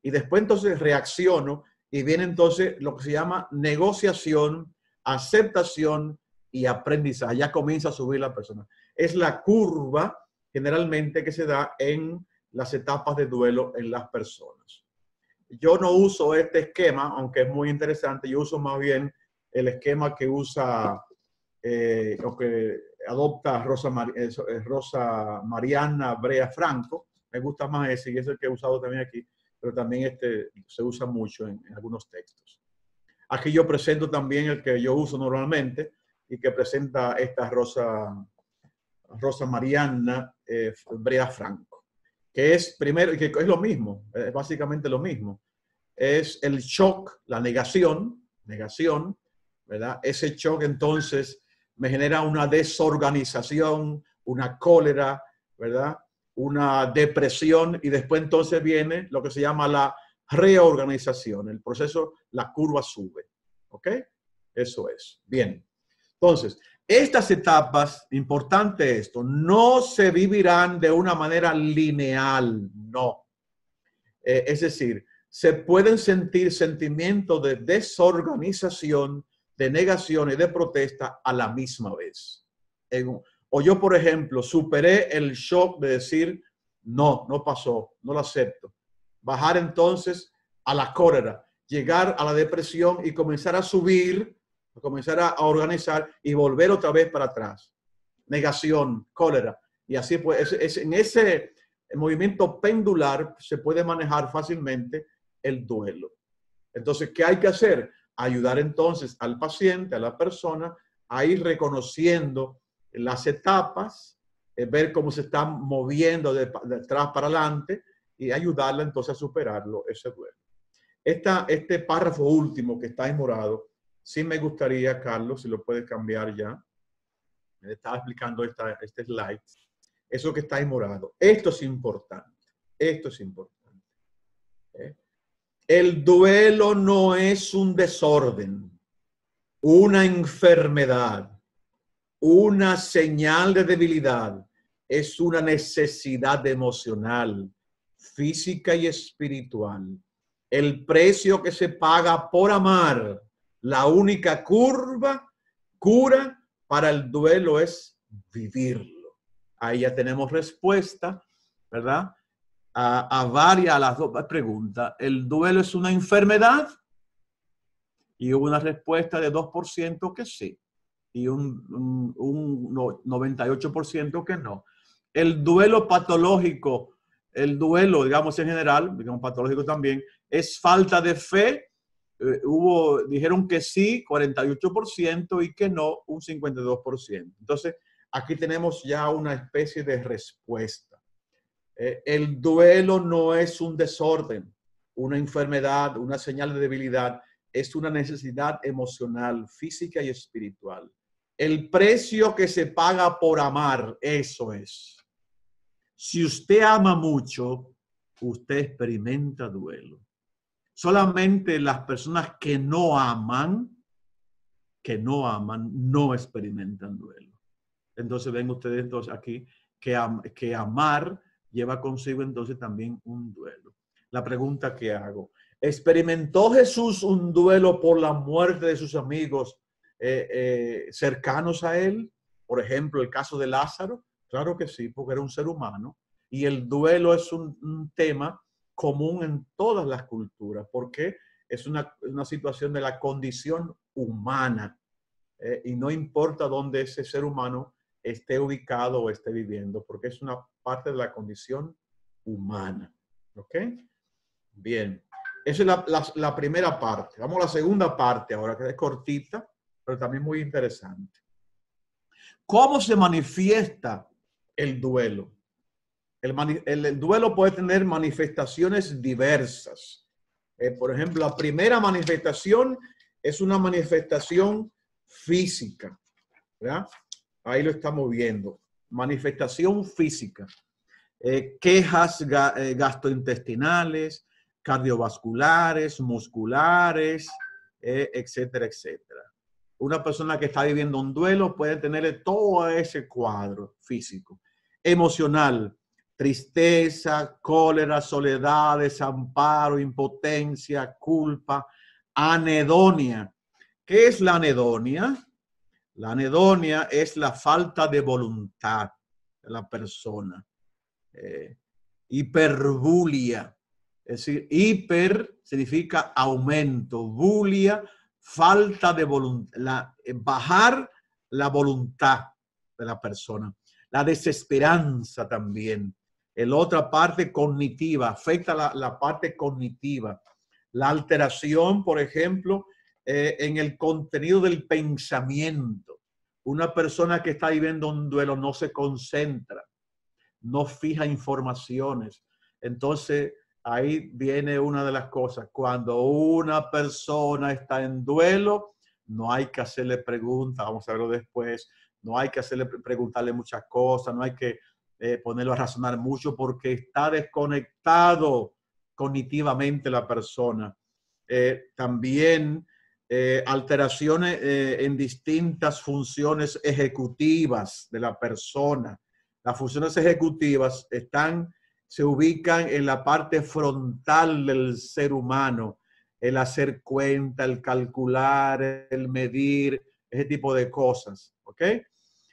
Y después entonces reacciono y viene entonces lo que se llama negociación, aceptación y aprendizaje. Ya comienza a subir la persona. es la curva generalmente que se da en las etapas de duelo en las personas. Yo no uso este esquema, aunque es muy interesante. Yo uso más bien el esquema que usa o que adopta Rosa Mariana Brea Franco. Me gusta más ese y es el que he usado también aquí, pero también este se usa mucho en algunos textos. Aquí yo presento también el que yo uso normalmente y que presenta esta Rosa Mariana Brea Franco, que es primero, que es lo mismo, es básicamente lo mismo. Es el shock, la negación, ¿verdad? Ese shock entonces me genera una desorganización, una cólera, ¿verdad? Una depresión y después entonces viene lo que se llama la reorganización. El proceso, la curva sube, ¿ok? Eso es. Bien. Entonces, estas etapas, importante esto, no se vivirán de una manera lineal, no. Es decir, se pueden sentir sentimientos de desorganización, de negación y de protesta a la misma vez. O yo, por ejemplo, superé el shock de decir, no pasó, no lo acepto. Bajar entonces a la cólera, llegar a la depresión y comenzar a subir, comenzar a organizar y volver otra vez para atrás. Negación, cólera. Y así pues, en ese movimiento pendular se puede manejar fácilmente el duelo. Entonces, ¿qué hay que hacer? Ayudar entonces al paciente, a la persona, a ir reconociendo las etapas, ver cómo se están moviendo de atrás para adelante y ayudarla entonces a superarlo, ese duelo. Este párrafo último que está en morado, sí me gustaría, Carlos, si lo puedes cambiar ya. Me estaba explicando este slide. Eso que está en morado. Esto es importante. Esto es importante. El duelo no es un desorden, una enfermedad, una señal de debilidad. Es una necesidad emocional, física y espiritual. El precio que se paga por amar, la única cura para el duelo es vivirlo. Ahí ya tenemos respuesta, ¿verdad? A las dos preguntas. ¿El duelo es una enfermedad? Y hubo una respuesta de 2% que sí. Y un 98% que no. El duelo patológico, el duelo, digamos en general, digamos patológico también, es falta de fe. Dijeron que sí, 48%, y que no, un 52%. Entonces, aquí tenemos ya una especie de respuesta. El duelo no es un desorden, una enfermedad, una señal de debilidad, es una necesidad emocional, física y espiritual. El precio que se paga por amar, eso es. Si usted ama mucho, usted experimenta duelo. Solamente las personas que no aman, no experimentan duelo. Entonces ven ustedes entonces aquí que amar lleva consigo entonces también un duelo. La pregunta que hago, ¿experimentó Jesús un duelo por la muerte de sus amigos cercanos a él? Por ejemplo, el caso de Lázaro. Claro que sí, porque era un ser humano. Y el duelo es un tema común en todas las culturas, porque es una situación de la condición humana. Y no importa dónde ese ser humano esté ubicado o esté viviendo, porque es una parte de la condición humana. ¿Ok? Bien. Esa es la primera parte. Vamos a la segunda parte ahora, que es cortita, pero también muy interesante. ¿Cómo se manifiesta el duelo? El duelo puede tener manifestaciones diversas. Por ejemplo, la primera manifestación es una manifestación física, ¿verdad? Ahí lo estamos viendo. Manifestación física. Quejas gastrointestinales, cardiovasculares, musculares, etcétera, etcétera. Una persona que está viviendo un duelo puede tener todo ese cuadro físico. Emocional, tristeza, cólera, soledad, desamparo, impotencia, culpa, anedonia. ¿Qué es la anedonia? La anedonia es la falta de voluntad de la persona. Hiperbulia, es decir, hiper significa aumento, bulia, falta de voluntad, bajar la voluntad de la persona. La desesperanza también. La otra parte cognitiva, afecta la parte cognitiva. La alteración, por ejemplo, en el contenido del pensamiento. Una persona que está viviendo un duelo no se concentra, no fija informaciones. Entonces, ahí viene una de las cosas. Cuando una persona está en duelo, no hay que hacerle preguntas, vamos a verlo después, no hay que preguntarle muchas cosas, no hay que ponerlo a razonar mucho porque está desconectado cognitivamente la persona. También alteraciones en distintas funciones ejecutivas de la persona. Las funciones ejecutivas se ubican en la parte frontal del ser humano, el hacer cuenta, el calcular, el medir, ese tipo de cosas, ¿ok?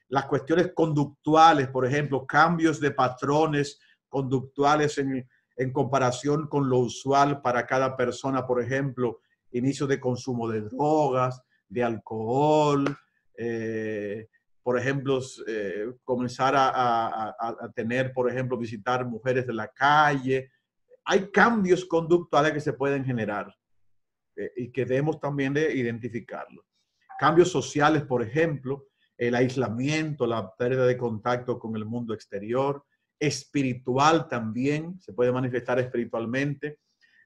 Las cuestiones conductuales, por ejemplo, cambios de patrones conductuales en comparación con lo usual para cada persona, por ejemplo, inicio de consumo de drogas, de alcohol, por ejemplo, comenzar a tener, por ejemplo, visitar mujeres de la calle. Hay cambios conductuales que se pueden generar y que debemos también de identificarlos. Cambios sociales, por ejemplo, el aislamiento, la pérdida de contacto con el mundo exterior. Espiritual también, se puede manifestar espiritualmente.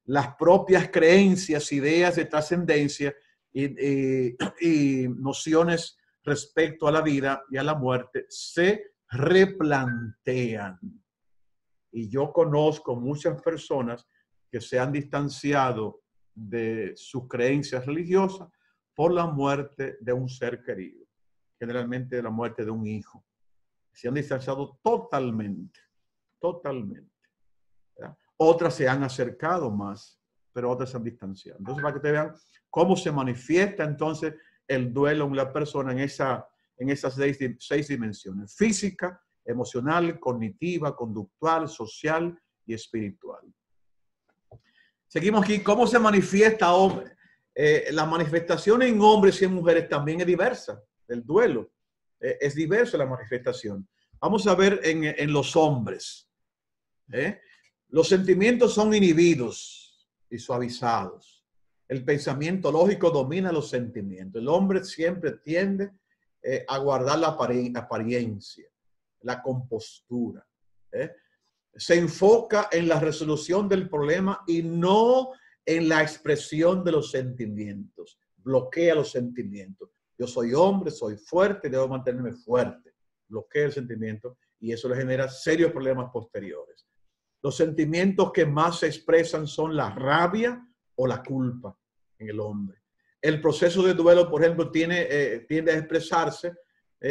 Las propias creencias, ideas de trascendencia y nociones respecto a la vida y a la muerte se replantean. Y yo conozco muchas personas que se han distanciado de sus creencias religiosas por la muerte de un ser querido, generalmente de la muerte de un hijo. Se han distanciado totalmente, totalmente. ¿Verdad? Otras se han acercado más, pero otras se han distanciado. Entonces, para que te vean cómo se manifiesta entonces el duelo en la persona en esas seis dimensiones: física, emocional, cognitiva, conductual, social y espiritual. Seguimos aquí. ¿Cómo se manifiesta hombre? La manifestación en hombres y en mujeres también es diversa. El duelo es diversa la manifestación. Vamos a ver en los hombres. Los sentimientos son inhibidos y suavizados. El pensamiento lógico domina los sentimientos. El hombre siempre tiende a guardar la apariencia, la compostura. Se enfoca en la resolución del problema y no en la expresión de los sentimientos. Bloquea los sentimientos. Yo soy hombre, soy fuerte, debo mantenerme fuerte. Bloquea el sentimiento y eso le genera serios problemas posteriores. Los sentimientos que más se expresan son la rabia o la culpa en el hombre. El proceso de duelo, por ejemplo, tiende a expresarse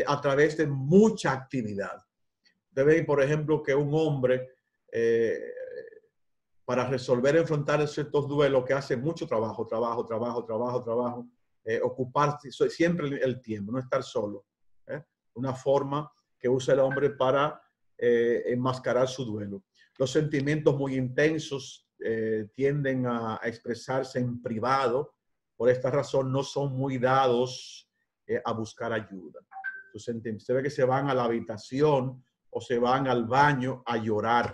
a través de mucha actividad. Usted ve, por ejemplo, que un hombre, para resolver, enfrentar ciertos duelos, que hace mucho trabajo, ocuparse siempre el tiempo, no estar solo. Una forma que usa el hombre para enmascarar su duelo. Los sentimientos muy intensos tienden a expresarse en privado. Por esta razón no son muy dados a buscar ayuda. Usted ve que se van a la habitación o se van al baño a llorar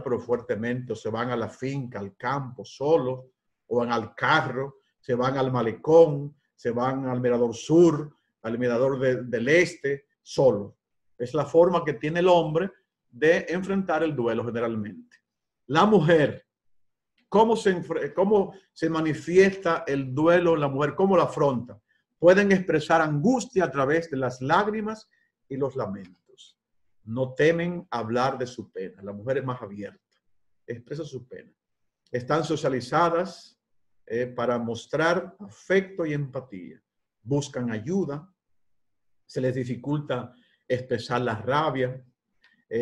pero fuertemente, o se van a la finca, al campo, solos, o van al carro, se van al malecón, se van al mirador sur, al mirador del este, solos. Es la forma que tiene el hombre de enfrentar el duelo generalmente. La mujer, ¿cómo se manifiesta el duelo en la mujer? ¿Cómo lo afronta? Pueden expresar angustia a través de las lágrimas y los lamentos. No temen hablar de su pena. La mujer es más abierta, expresa su pena. Están socializadas para mostrar afecto y empatía. Buscan ayuda. Se les dificulta expresar la rabia.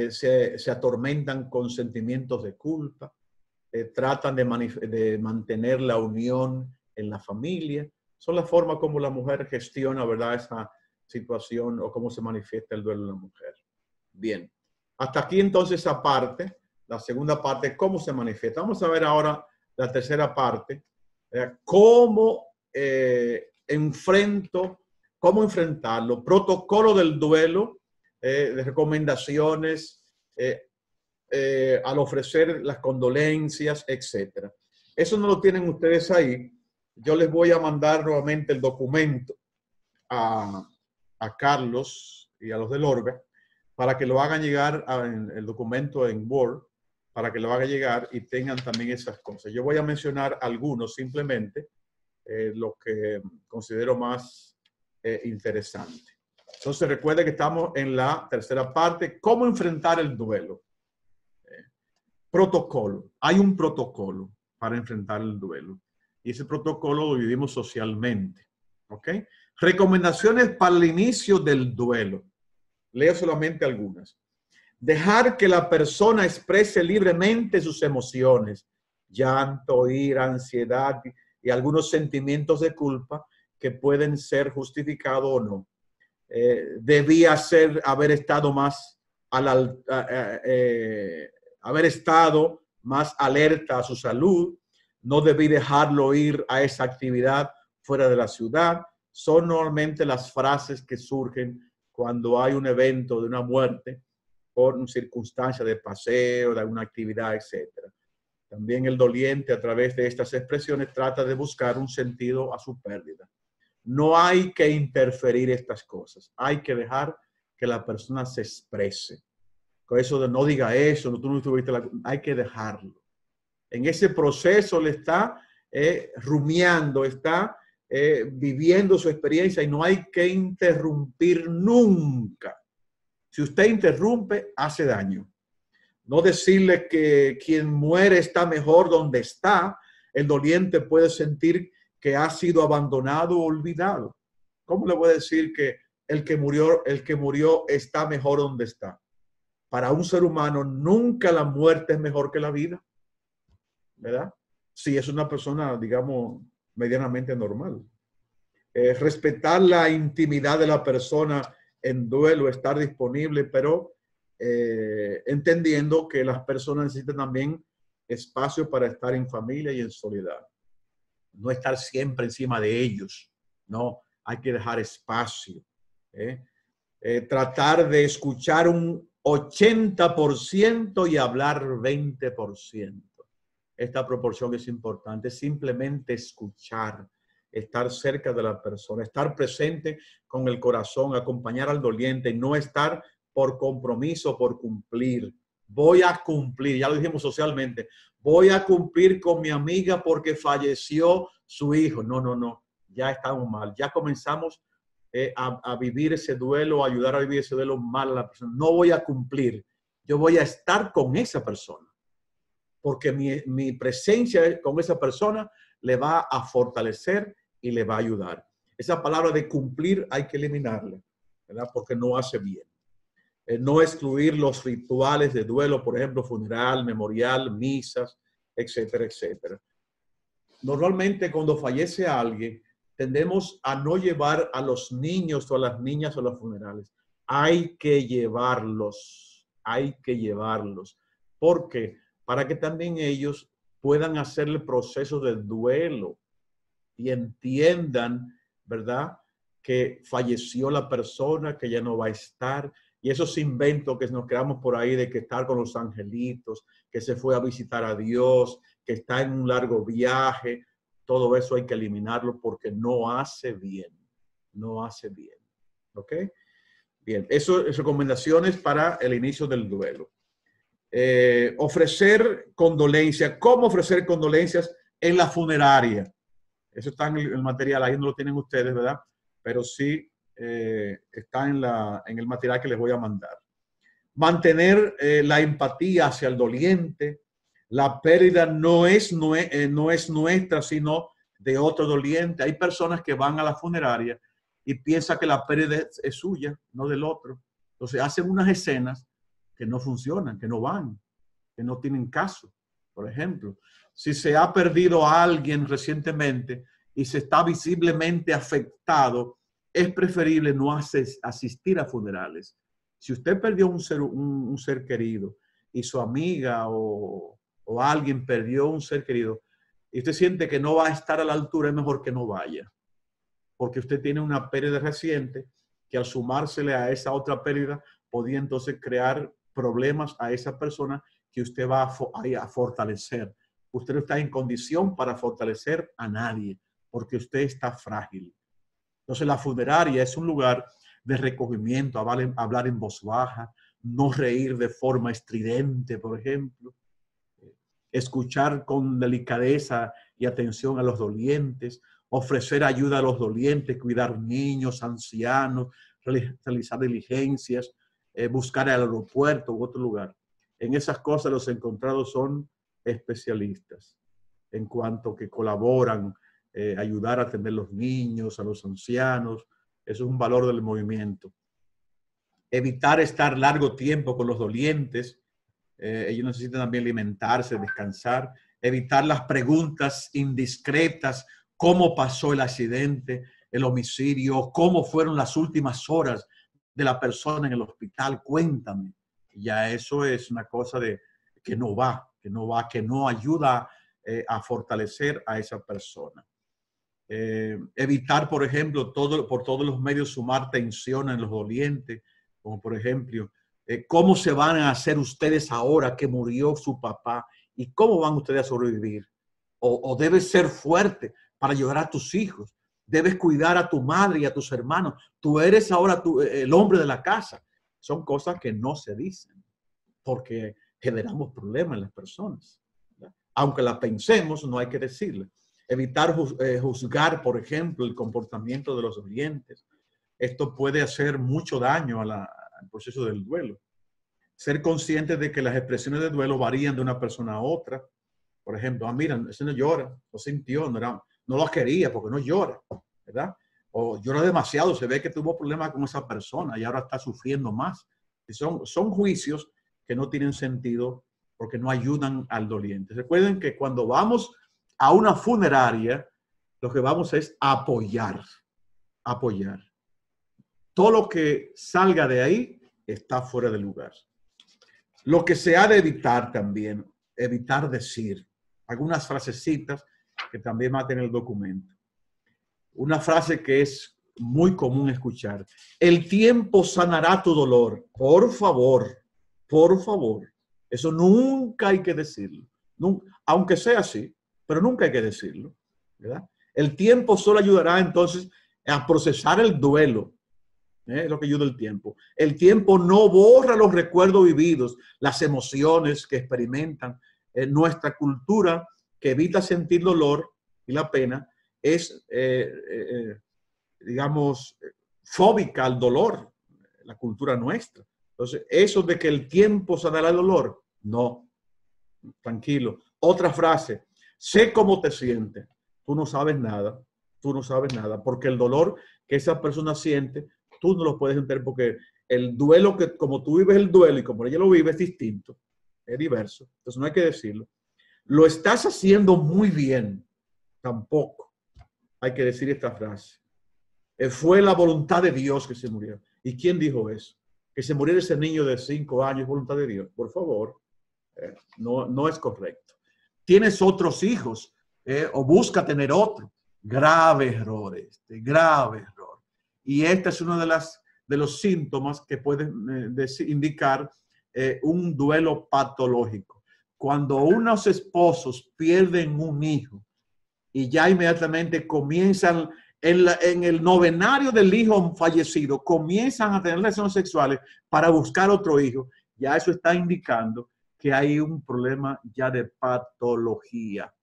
Se atormentan con sentimientos de culpa. Tratan de mantener la unión en la familia. son la forma como la mujer gestiona, ¿verdad?, esa situación o cómo se manifiesta el duelo de la mujer. Bien, hasta aquí entonces esa parte, la segunda parte, cómo se manifiesta. Vamos a ver ahora la tercera parte, cómo cómo enfrentarlo, protocolo del duelo, de recomendaciones al ofrecer las condolencias, etc. Eso no lo tienen ustedes ahí. Yo les voy a mandar nuevamente el documento a Carlos y a los del Orbe para que lo hagan llegar el documento en Word, para que lo hagan llegar y tengan también esas cosas. Yo voy a mencionar algunos simplemente, lo que considero más interesante. Entonces recuerde que estamos en la tercera parte, cómo enfrentar el duelo. Protocolo. Hay un protocolo para enfrentar el duelo. Y ese protocolo lo vivimos socialmente. ¿Ok? Recomendaciones para el inicio del duelo. Leo solamente algunas. Dejar que la persona exprese libremente sus emociones, llanto, ira, ansiedad y algunos sentimientos de culpa que pueden ser justificados o no. Debía haber estado más alerta a su salud. No debí dejarlo ir a esa actividad fuera de la ciudad. Son normalmente las frases que surgen cuando hay un evento de una muerte por circunstancia de paseo, de alguna actividad, etc. También el doliente, a través de estas expresiones, trata de buscar un sentido a su pérdida. No hay que interferir estas cosas. Hay que dejar que la persona se exprese. Con eso de no diga eso, tú no tuviste hay que dejarlo. En ese proceso le está rumiando, está viviendo su experiencia y no hay que interrumpir nunca. Si usted interrumpe, hace daño. No decirle que quien muere está mejor donde está. El doliente puede sentir que ha sido abandonado o olvidado. ¿Cómo le voy a decir que el que murió está mejor donde está? Para un ser humano nunca la muerte es mejor que la vida, ¿verdad? Si es una persona, digamos, medianamente normal. Respetar la intimidad de la persona en duelo, estar disponible, pero entendiendo que las personas necesitan también espacio para estar en familia y en soledad. No estar siempre encima de ellos, no, hay que dejar espacio. Tratar de escuchar un 80% y hablar 20%. Esta proporción es importante, simplemente escuchar, estar cerca de la persona, estar presente con el corazón, acompañar al doliente, no estar por compromiso, por cumplir. Voy a cumplir, ya lo dijimos socialmente, voy a cumplir con mi amiga porque falleció su hijo. No, no, no, ya estamos mal, ya comenzamos a vivir ese duelo, a ayudar a vivir ese duelo mal a la persona. No voy a cumplir, yo voy a estar con esa persona, porque mi presencia con esa persona le va a fortalecer y le va a ayudar. Esa palabra de cumplir hay que eliminarla, ¿verdad? Porque no hace bien. No excluir los rituales de duelo, por ejemplo, funeral, memorial, misas, etcétera, etcétera. Normalmente cuando fallece alguien, tendemos a no llevar a los niños o a las niñas a los funerales. Hay que llevarlos. ¿Por qué? Para que también ellos puedan hacer el proceso del duelo y entiendan, ¿verdad?, que falleció la persona, que ya no va a estar. Y esos inventos que nos creamos por ahí de que estar con los angelitos, que se fue a visitar a Dios, que está en un largo viaje, todo eso hay que eliminarlo porque no hace bien. No hace bien. ¿Ok? Bien, eso es recomendaciones para el inicio del duelo. Ofrecer condolencias. ¿Cómo ofrecer condolencias en la funeraria? Eso está en el material, ahí no lo tienen ustedes, ¿verdad? Pero sí está en el material que les voy a mandar. Mantener la empatía hacia el doliente. La pérdida no es nuestra, sino de otro doliente. Hay personas que van a la funeraria y piensan que la pérdida es suya, no del otro. Entonces hacen unas escenas que no funcionan, que no van, que no tienen caso. Por ejemplo, si se ha perdido a alguien recientemente y se está visiblemente afectado, es preferible no asistir a funerales. Si usted perdió un ser querido y su amiga o alguien perdió un ser querido y usted siente que no va a estar a la altura, es mejor que no vaya. Porque usted tiene una pérdida reciente que al sumársele a esa otra pérdida podía entonces crear problemas a esa persona que usted va a fortalecer. Usted no está en condición para fortalecer a nadie porque usted está frágil. Entonces la funeraria es un lugar de recogimiento, hablar en voz baja, no reír de forma estridente, por ejemplo, escuchar con delicadeza y atención a los dolientes, ofrecer ayuda a los dolientes, cuidar niños, ancianos, realizar diligencias, buscar el aeropuerto u otro lugar. En esas cosas los encontrados son especialistas en cuanto que colaboran, ayudar a atender a los niños, a los ancianos. Eso es un valor del movimiento. Evitar estar largo tiempo con los dolientes. Ellos necesitan también alimentarse, descansar. Evitar las preguntas indiscretas. ¿Cómo pasó el accidente, el homicidio? ¿Cómo fueron las últimas horas de la persona en el hospital? Cuéntame. Ya eso es una cosa de que no ayuda a fortalecer a esa persona. Evitar, por ejemplo, por todos los medios sumar tensión en los dolientes, como por ejemplo, ¿cómo se van a hacer ustedes ahora que murió su papá? ¿Y cómo van ustedes a sobrevivir? O debes ser fuerte para ayudar a tus hijos. Debes cuidar a tu madre y a tus hermanos. Tú eres ahora el hombre de la casa. Son cosas que no se dicen porque generamos problemas en las personas. Aunque las pensemos, no hay que decirle. Evitar juzgar, por ejemplo, el comportamiento de los dolientes. Esto puede hacer mucho daño al proceso del duelo. Ser consciente de que las expresiones de duelo varían de una persona a otra. Por ejemplo, mira, ese no llora, no sintió, no lo quería porque no llora, ¿verdad? O llora demasiado, se ve que tuvo problemas con esa persona y ahora está sufriendo más. Y son juicios que no tienen sentido porque no ayudan al doliente. Recuerden que cuando vamos a una funeraria, lo que vamos es apoyar. Todo lo que salga de ahí está fuera de lugar. Lo que se ha de evitar también, evitar decir algunas frasecitas que también maten el documento. Una frase que es muy común escuchar. El tiempo sanará tu dolor. Por favor, por favor. Eso nunca hay que decirlo. Nunca, aunque sea así, pero nunca hay que decirlo, ¿verdad? El tiempo solo ayudará entonces a procesar el duelo. Es lo que ayuda el tiempo. El tiempo no borra los recuerdos vividos, las emociones que experimentan. Nuestra cultura que evita sentir dolor y la pena es, digamos, fóbica al dolor, la cultura nuestra. Entonces, eso de que el tiempo sanará el dolor, no, tranquilo. Otra frase, sé cómo te sientes. Tú no sabes nada, porque el dolor que esa persona siente, tú no lo puedes entender porque el duelo, como tú vives el duelo y como ella lo vive, es distinto, es diverso. Entonces no hay que decirlo. Lo estás haciendo muy bien. Tampoco hay que decir esta frase. Fue la voluntad de Dios que se murió. ¿Y quién dijo eso? Que se muriera ese niño de 5 años, voluntad de Dios. Por favor, no es correcto. Tienes otros hijos o busca tener otro. Grave error grave error. Y este es uno de los síntomas que pueden indicar un duelo patológico. Cuando unos esposos pierden un hijo y ya inmediatamente comienzan en el novenario del hijo fallecido, comienzan a tener relaciones sexuales para buscar otro hijo, ya eso está indicando que hay un problema ya de patología.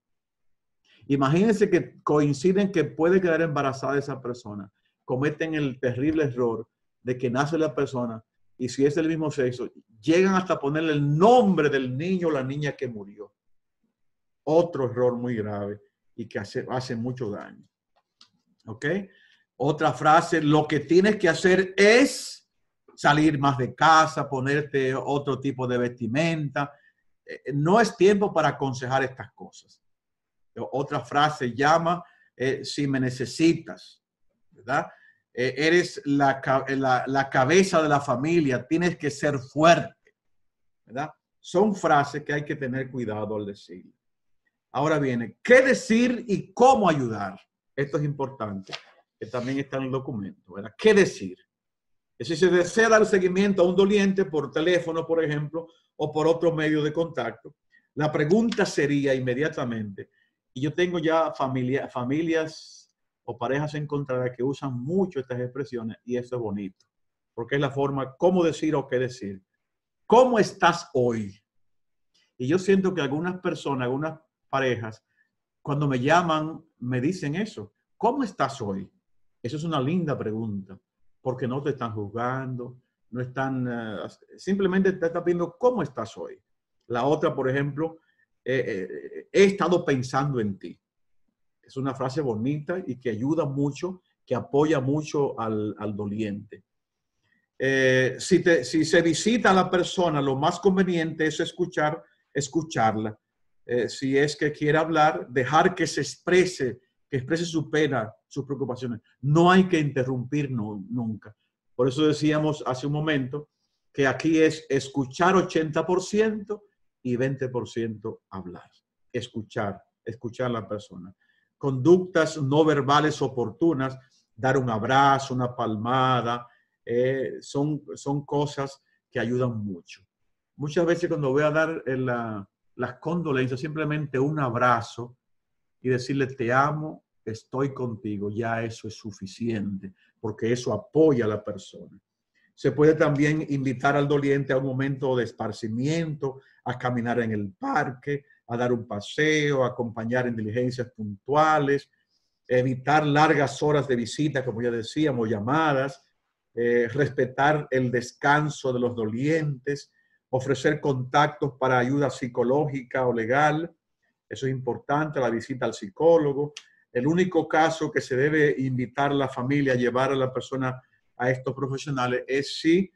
Imagínense que coinciden que puede quedar embarazada esa persona. Cometen el terrible error de que nace la persona y si es del mismo sexo, llegan hasta ponerle el nombre del niño o la niña que murió. Otro error muy grave y que hace mucho daño. ¿Ok? Otra frase, lo que tienes que hacer es salir más de casa, ponerte otro tipo de vestimenta. No es tiempo para aconsejar estas cosas. Otra frase llama si me necesitas, ¿verdad? Eres la cabeza de la familia, tienes que ser fuerte, ¿verdad? Son frases que hay que tener cuidado al decir. Ahora viene, ¿qué decir y cómo ayudar? Esto es importante, que también está en el documento, ¿verdad? ¿Qué decir? Si se desea dar seguimiento a un doliente por teléfono, por ejemplo, o por otro medio de contacto, la pregunta sería inmediatamente, y yo tengo ya familias o parejas encontradas que usan mucho estas expresiones, y eso es bonito, porque es la forma cómo decir o qué decir. ¿Cómo estás hoy? Y yo siento que algunas personas, algunas parejas, cuando me llaman, me dicen eso. ¿Cómo estás hoy? Eso es una linda pregunta, porque no te están juzgando, no están, simplemente te están pidiendo cómo estás hoy. La otra, por ejemplo, he estado pensando en ti. Es una frase bonita y que ayuda mucho, que apoya mucho al doliente. Si se visita a la persona, lo más conveniente es escucharla. Si es que quiere hablar, dejar que exprese su pena, sus preocupaciones. No hay que interrumpir nunca. Por eso decíamos hace un momento que aquí es escuchar 80% y 20% hablar. Escuchar a la persona. Conductas no verbales oportunas, dar un abrazo, una palmada, son cosas que ayudan mucho. Muchas veces cuando voy a dar las condolencias, simplemente un abrazo y decirle te amo, estoy contigo, ya eso es suficiente, porque eso apoya a la persona. Se puede también invitar al doliente a un momento de esparcimiento, a caminar en el parque, a dar un paseo, a acompañar en diligencias puntuales, evitar largas horas de visita, como ya decíamos, llamadas, respetar el descanso de los dolientes, ofrecer contactos para ayuda psicológica o legal. Eso es importante, la visita al psicólogo. El único caso que se debe invitar a la familia a llevar a la persona a estos profesionales es si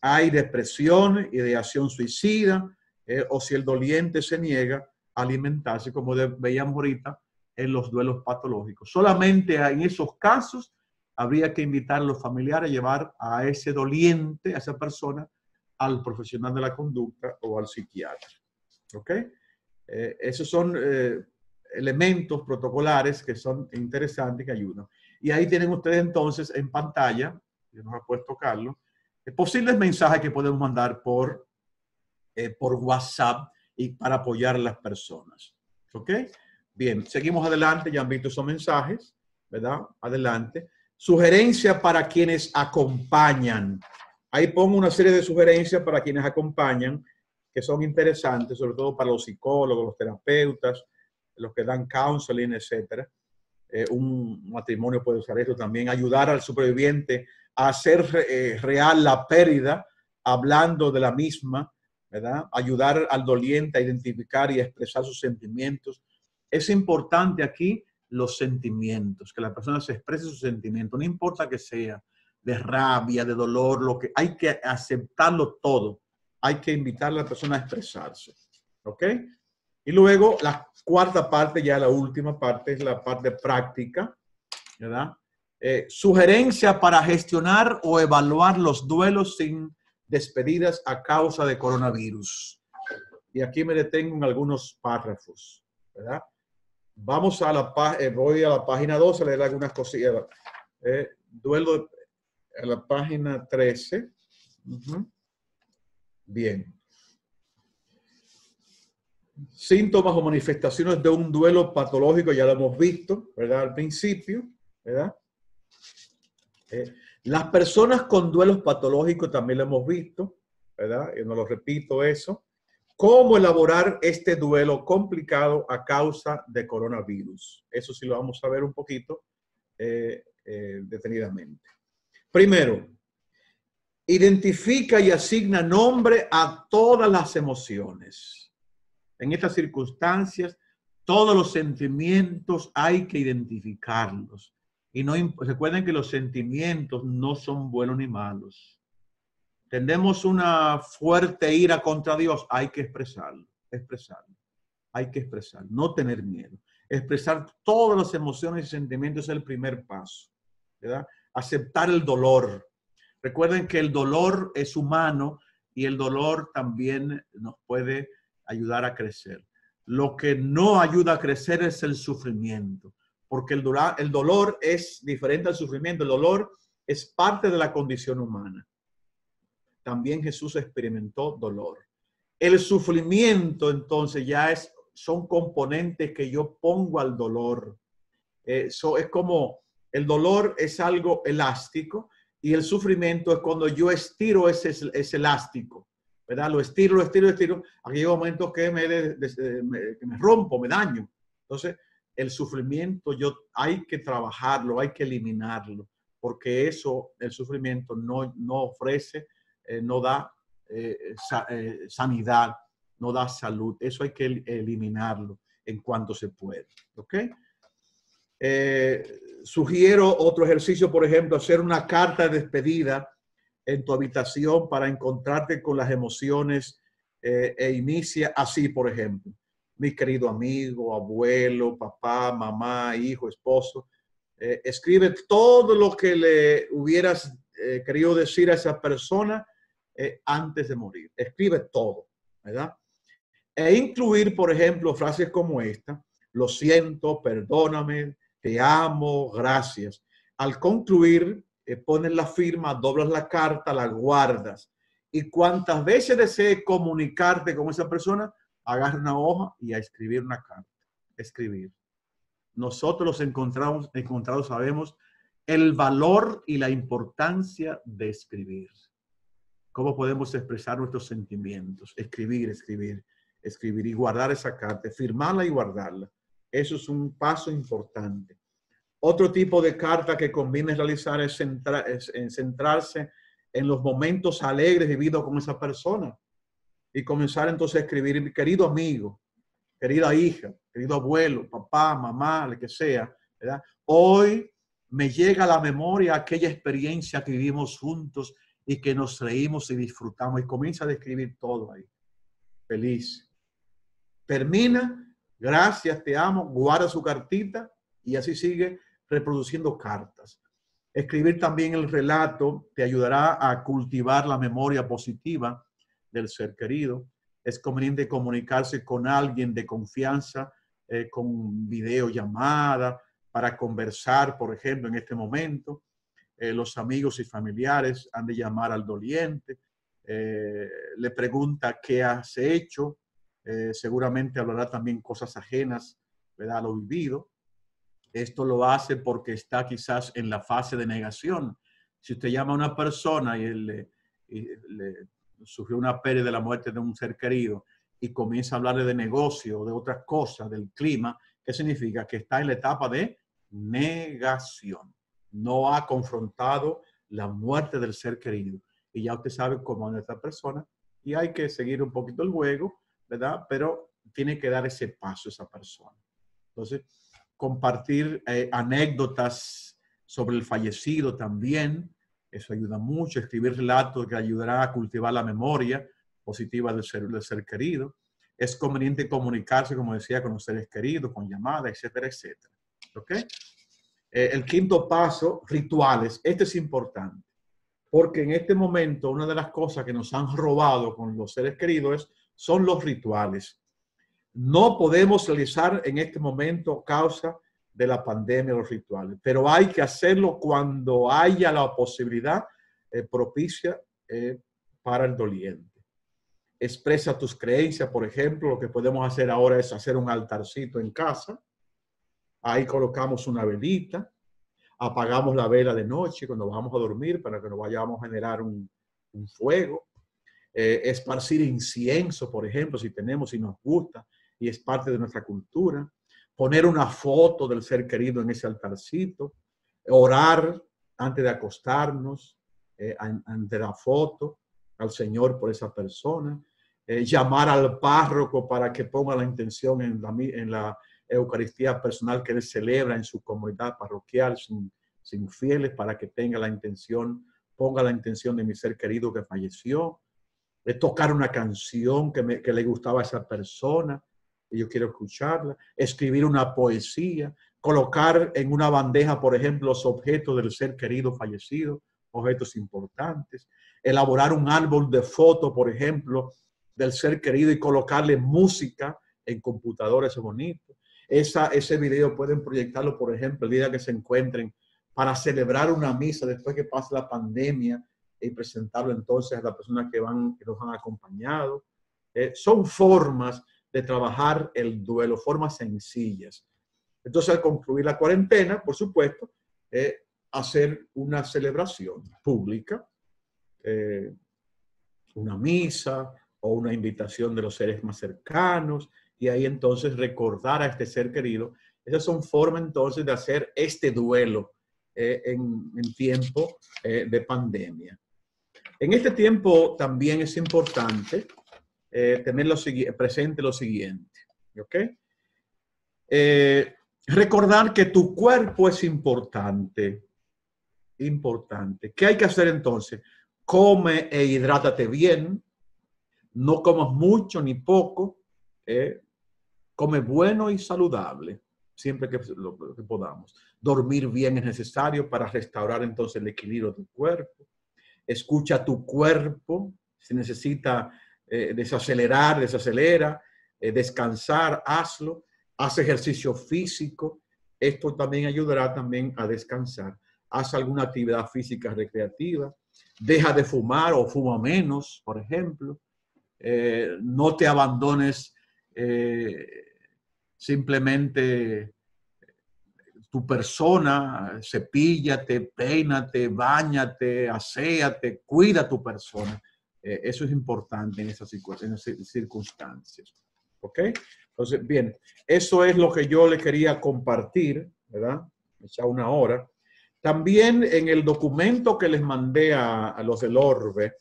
hay depresión, ideación suicida, o si el doliente se niega a alimentarse, como veíamos ahorita en los duelos patológicos. Solamente en esos casos habría que invitar a los familiares a llevar a ese doliente, a esa persona, al profesional de la conducta o al psiquiatra. ¿Ok? Esos son elementos protocolares que son interesantes, que ayudan. Y ahí tienen ustedes entonces en pantalla, que nos ha puesto Carlos, posibles mensajes que podemos mandar por WhatsApp y para apoyar a las personas. ¿Ok? Bien, seguimos adelante, ya han visto esos mensajes, ¿verdad? Adelante. Sugerencia para quienes acompañan. Ahí pongo una serie de sugerencias para quienes acompañan, que son interesantes, sobre todo para los psicólogos, los terapeutas, los que dan counseling, etc. Un matrimonio puede usar esto también. Ayudar al superviviente a hacer real la pérdida, hablando de la misma, ¿verdad? Ayudar al doliente a identificar y expresar sus sentimientos. Es importante aquí los sentimientos, que la persona se exprese sus sentimientos, no importa que sea de rabia, de dolor, lo que hay que aceptarlo todo. Hay que invitar a la persona a expresarse. ¿Ok? Y luego la cuarta parte, ya la última parte, es la parte práctica, ¿verdad? Sugerencia para gestionar o evaluar los duelos sin despedidas a causa de coronavirus. Y aquí me detengo en algunos párrafos, ¿verdad? Vamos a voy a la página 12 a leer algunas cosillas. Duelo a la página 13. Bien. Síntomas o manifestaciones de un duelo patológico, ya lo hemos visto, ¿verdad? Al principio, ¿verdad? Las personas con duelos patológicos también lo hemos visto, ¿verdad? Y no lo repito eso. ¿Cómo elaborar este duelo complicado a causa de coronavirus? Eso sí lo vamos a ver un poquito detenidamente. Primero, identifica y asigna nombre a todas las emociones. En estas circunstancias, todos los sentimientos hay que identificarlos. Y no recuerden que los sentimientos no son buenos ni malos. Tenemos una fuerte ira contra Dios, hay que expresarlo. Hay que expresarlo, no tener miedo. expresar todas las emociones y sentimientos es el primer paso, ¿verdad? Aceptar el dolor. Recuerden que el dolor es humano y el dolor también nos puede ayudar a crecer. Lo que no ayuda a crecer es el sufrimiento, porque el dolor es diferente al sufrimiento. El dolor es parte de la condición humana. También Jesús experimentó dolor. El sufrimiento, entonces, son componentes que yo pongo al dolor. Es como el dolor es algo elástico y el sufrimiento es cuando yo estiro ese elástico, ¿verdad? Lo estiro. Aquí hay momentos que me rompo, me daño. Entonces, el sufrimiento hay que trabajarlo, hay que eliminarlo, porque el sufrimiento no ofrece, no da sanidad, no da salud. Eso hay que eliminarlo en cuanto se puede. ¿Ok? Sugiero otro ejercicio, por ejemplo, hacer una carta de despedida en tu habitación para encontrarte con las emociones e inicia así, por ejemplo. Mi querido amigo, abuelo, papá, mamá, hijo, esposo. Escribe todo lo que le hubieras querido decir a esa persona antes de morir. Escribe todo, ¿verdad? E incluir, por ejemplo, frases como esta: lo siento, perdóname, te amo, gracias. Al concluir, pones la firma, doblas la carta, la guardas. Y cuantas veces desees comunicarte con esa persona, agarra una hoja y a escribir una carta. Escribir. Nosotros los encontrados sabemos el valor y la importancia de escribir. ¿Cómo podemos expresar nuestros sentimientos? Escribir y guardar esa carta, firmarla y guardarla. Eso es un paso importante. Otro tipo de carta que conviene realizar es centrarse en los momentos alegres vividos con esa persona y comenzar entonces a escribir: querido amigo, querida hija, querido abuelo, papá, mamá, lo que sea, ¿verdad? Hoy me llega a la memoria aquella experiencia que vivimos juntos y que nos reímos y disfrutamos, y comienza a describir todo ahí. Feliz. Termina: gracias, te amo, guarda su cartita y así sigue reproduciendo cartas. Escribir también el relato te ayudará a cultivar la memoria positiva del ser querido. Es conveniente comunicarse con alguien de confianza con videollamada para conversar, por ejemplo, en este momento. Los amigos y familiares han de llamar al doliente. Le pregunta qué has hecho. Seguramente hablará también cosas ajenas, ¿verdad?, a lo vivido. Esto lo hace porque está quizás en la fase de negación. Si usted llama a una persona y le sufrió una pérdida de la muerte de un ser querido y comienza a hablarle de negocio, de otras cosas, del clima, ¿qué significa? Que está en la etapa de negación. No ha confrontado la muerte del ser querido. Y ya usted sabe cómo es esta persona y hay que seguir un poquito el juego, ¿verdad? Pero tiene que dar ese paso esa persona. Entonces, compartir anécdotas sobre el fallecido también, eso ayuda mucho. Escribir relatos que ayudará a cultivar la memoria positiva del ser querido. Es conveniente comunicarse, como decía, con los seres queridos, con llamadas, etcétera, etcétera. ¿Ok? El quinto paso, rituales. Este es importante, porque en este momento una de las cosas que nos han robado con los seres queridos son los rituales. No podemos realizar en este momento, a causa de la pandemia, los rituales, pero hay que hacerlo cuando haya la posibilidad propicia para el doliente. Expresa tus creencias, por ejemplo. Lo que podemos hacer ahora es hacer un altarcito en casa. Ahí colocamos una velita, apagamos la vela de noche cuando vamos a dormir para que no vayamos a generar un fuego. Esparcir incienso, por ejemplo, si tenemos, si nos gusta y es parte de nuestra cultura. Poner una foto del ser querido en ese altarcito. Orar antes de acostarnos ante la foto al Señor por esa persona. Llamar al párroco para que ponga la intención en la Eucaristía personal que él celebra en su comunidad parroquial sin fieles, para que tenga la intención, ponga la intención de mi ser querido que falleció. Tocar una canción que le gustaba a esa persona, y yo quiero escucharla, escribir una poesía, colocar en una bandeja, por ejemplo, los objetos del ser querido fallecido, objetos importantes, elaborar un árbol de fotos, por ejemplo, del ser querido y colocarle música en computadores bonitos. Ese video pueden proyectarlo, por ejemplo, el día que se encuentren para celebrar una misa después que pase la pandemia y presentarlo entonces a las personas que nos han acompañado. Son formas de trabajar el duelo, formas sencillas. Entonces, al concluir la cuarentena, por supuesto, hacer una celebración pública, una misa o una invitación de los seres más cercanos, y ahí entonces recordar a este ser querido. Esas son formas entonces de hacer este duelo en tiempo de pandemia. En este tiempo también es importante tener presente lo siguiente, ¿ok? Recordar que tu cuerpo es importante. Importante. ¿Qué hay que hacer entonces? Come e hidrátate bien. No comas mucho ni poco. Come bueno y saludable, siempre que podamos. Dormir bien es necesario para restaurar entonces el equilibrio de tu cuerpo. Escucha tu cuerpo. Si necesita desacelerar, desacelera. Descansar, hazlo. Haz ejercicio físico. Esto también ayudará también a descansar. Haz alguna actividad física recreativa. Deja de fumar o fuma menos, por ejemplo. No te abandones simplemente tu persona. Cepíllate, peínate, báñate, aséate, cuida tu persona. Eso es importante en esas circunstancias. ¿Ok? Entonces, bien, eso es lo que yo le quería compartir, ¿verdad? Ya una hora. También en el documento que les mandé a los del Orbe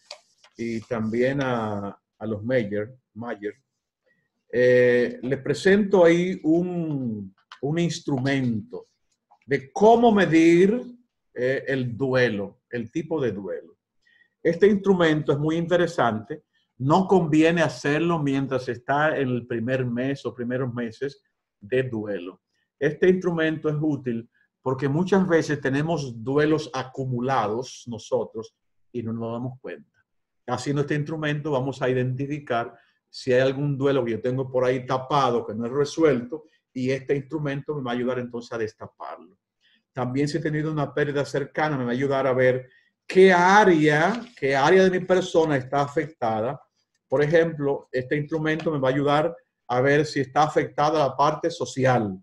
y también a los Mayer, les presento ahí un instrumento de cómo medir el duelo, el tipo de duelo. Este instrumento es muy interesante. No conviene hacerlo mientras está en el primer mes o primeros meses de duelo. Este instrumento es útil porque muchas veces tenemos duelos acumulados nosotros y no nos damos cuenta. Haciendo este instrumento vamos a identificar si hay algún duelo que yo tengo por ahí tapado, que no es resuelto, y este instrumento me va a ayudar entonces a destaparlo. También si he tenido una pérdida cercana, me va a ayudar a ver qué área de mi persona está afectada. Por ejemplo, este instrumento me va a ayudar a ver si está afectada la parte social,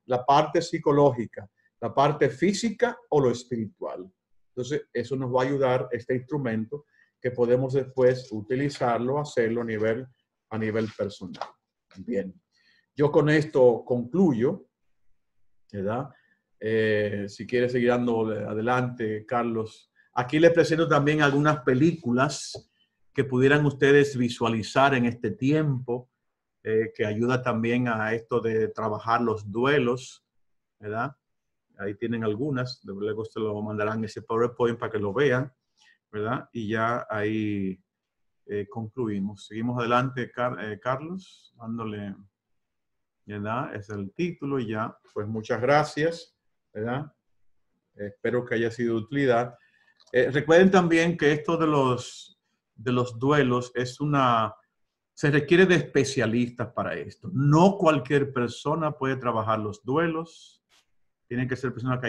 la parte psicológica, la parte física o lo espiritual. Entonces, eso nos va a ayudar, este instrumento, que podemos después utilizarlo, hacerlo a nivel personal. Bien, yo con esto concluyo, ¿verdad? Si quiere seguir dando adelante, Carlos. Aquí les presento también algunas películas que pudieran ustedes visualizar en este tiempo, que ayuda también a esto de trabajar los duelos, ¿verdad? Ahí tienen algunas, luego se lo mandarán ese PowerPoint para que lo vean, ¿verdad? Y ya ahí concluimos. Seguimos adelante, Carlos, dándole, ¿verdad? Es el título y ya, pues muchas gracias, ¿verdad? Espero que haya sido de utilidad. Recuerden también que esto de los duelos se requiere de especialistas para esto. No cualquier persona puede trabajar los duelos. Tienen que ser personas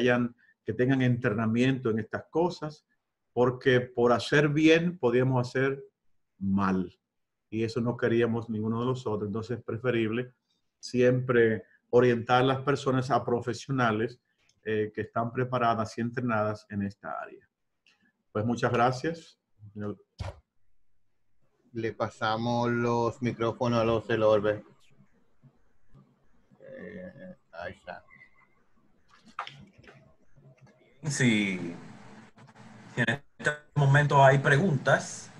que tengan entrenamiento en estas cosas, porque por hacer bien podíamos hacer mal. Y eso no queríamos ninguno de los otros. Entonces es preferible siempre orientar a las personas a profesionales que están preparadas y entrenadas en esta área. Pues muchas gracias. Le pasamos los micrófonos a los del Orbe. Ahí está. Si en este momento hay preguntas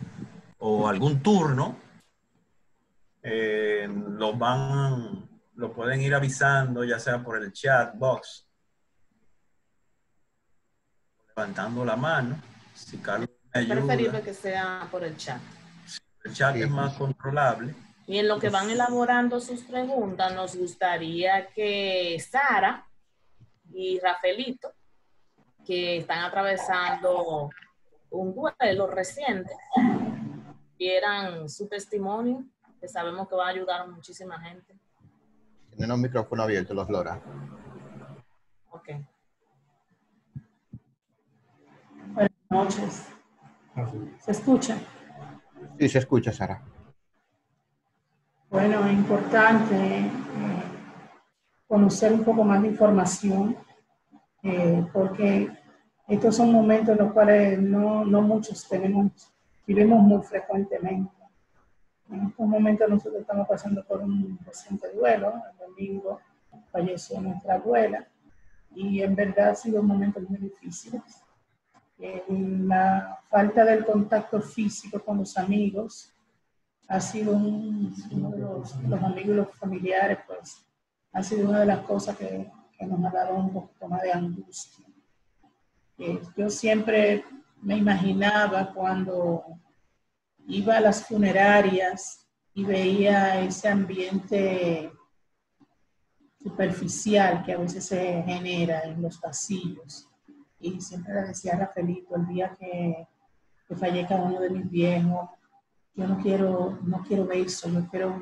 o algún turno, lo pueden ir avisando, ya sea por el chat box, levantando la mano. Si Carlos me ayuda. Es preferible que sea por el chat. El chat Sí. es más controlable. Y en lo que van elaborando sus preguntas, nos gustaría que Sara y Rafaelito, que están atravesando un duelo reciente, dieran su testimonio, que sabemos que va a ayudar a muchísima gente. Tienen un micrófono abierto, los Lora. Ok. Buenas noches. ¿Se escucha? Sí, se escucha, Sara. Bueno, es importante conocer un poco más de información, porque estos son momentos en los cuales no muchos vivimos muy frecuentemente. En estos momentos nosotros estamos pasando por un reciente duelo. El domingo falleció nuestra abuela y en verdad han sido momentos muy difíciles. La falta del contacto físico con los amigos ha sido uno de los amigos y los familiares, pues ha sido una de las cosas que nos ha dado un poquito más de angustia. Yo siempre me imaginaba cuando iba a las funerarias y veía ese ambiente superficial que a veces se genera en los pasillos. Y siempre le decía a Rafaelito, el día que fallezca uno de mis viejos, yo no quiero ver eso, yo quiero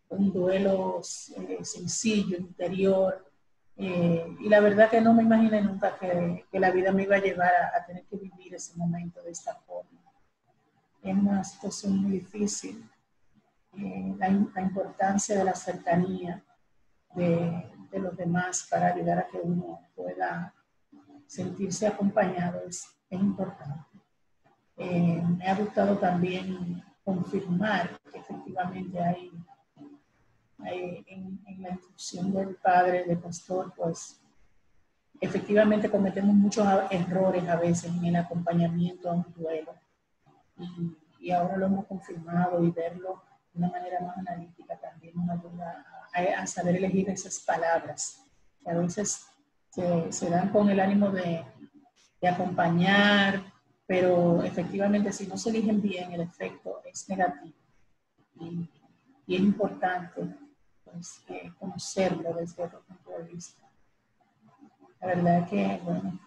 un duelo sencillo, interior. Y la verdad que no me imaginé nunca que la vida me iba a llevar a tener que vivir ese momento de esta forma. Es una situación muy difícil. La importancia de la cercanía de los demás para ayudar a que uno pueda sentirse acompañado es importante. Me ha gustado también confirmar que efectivamente hay en la instrucción del padre, del pastor, pues efectivamente cometemos muchos errores a veces en el acompañamiento a un duelo. Y ahora lo hemos confirmado, y verlo de una manera más analítica también nos ayuda a saber elegir esas palabras, que a veces se dan con el ánimo de acompañar, pero efectivamente si no se eligen bien el efecto es negativo. Y es importante pues, conocerlo desde otro punto de vista. La verdad es que, bueno,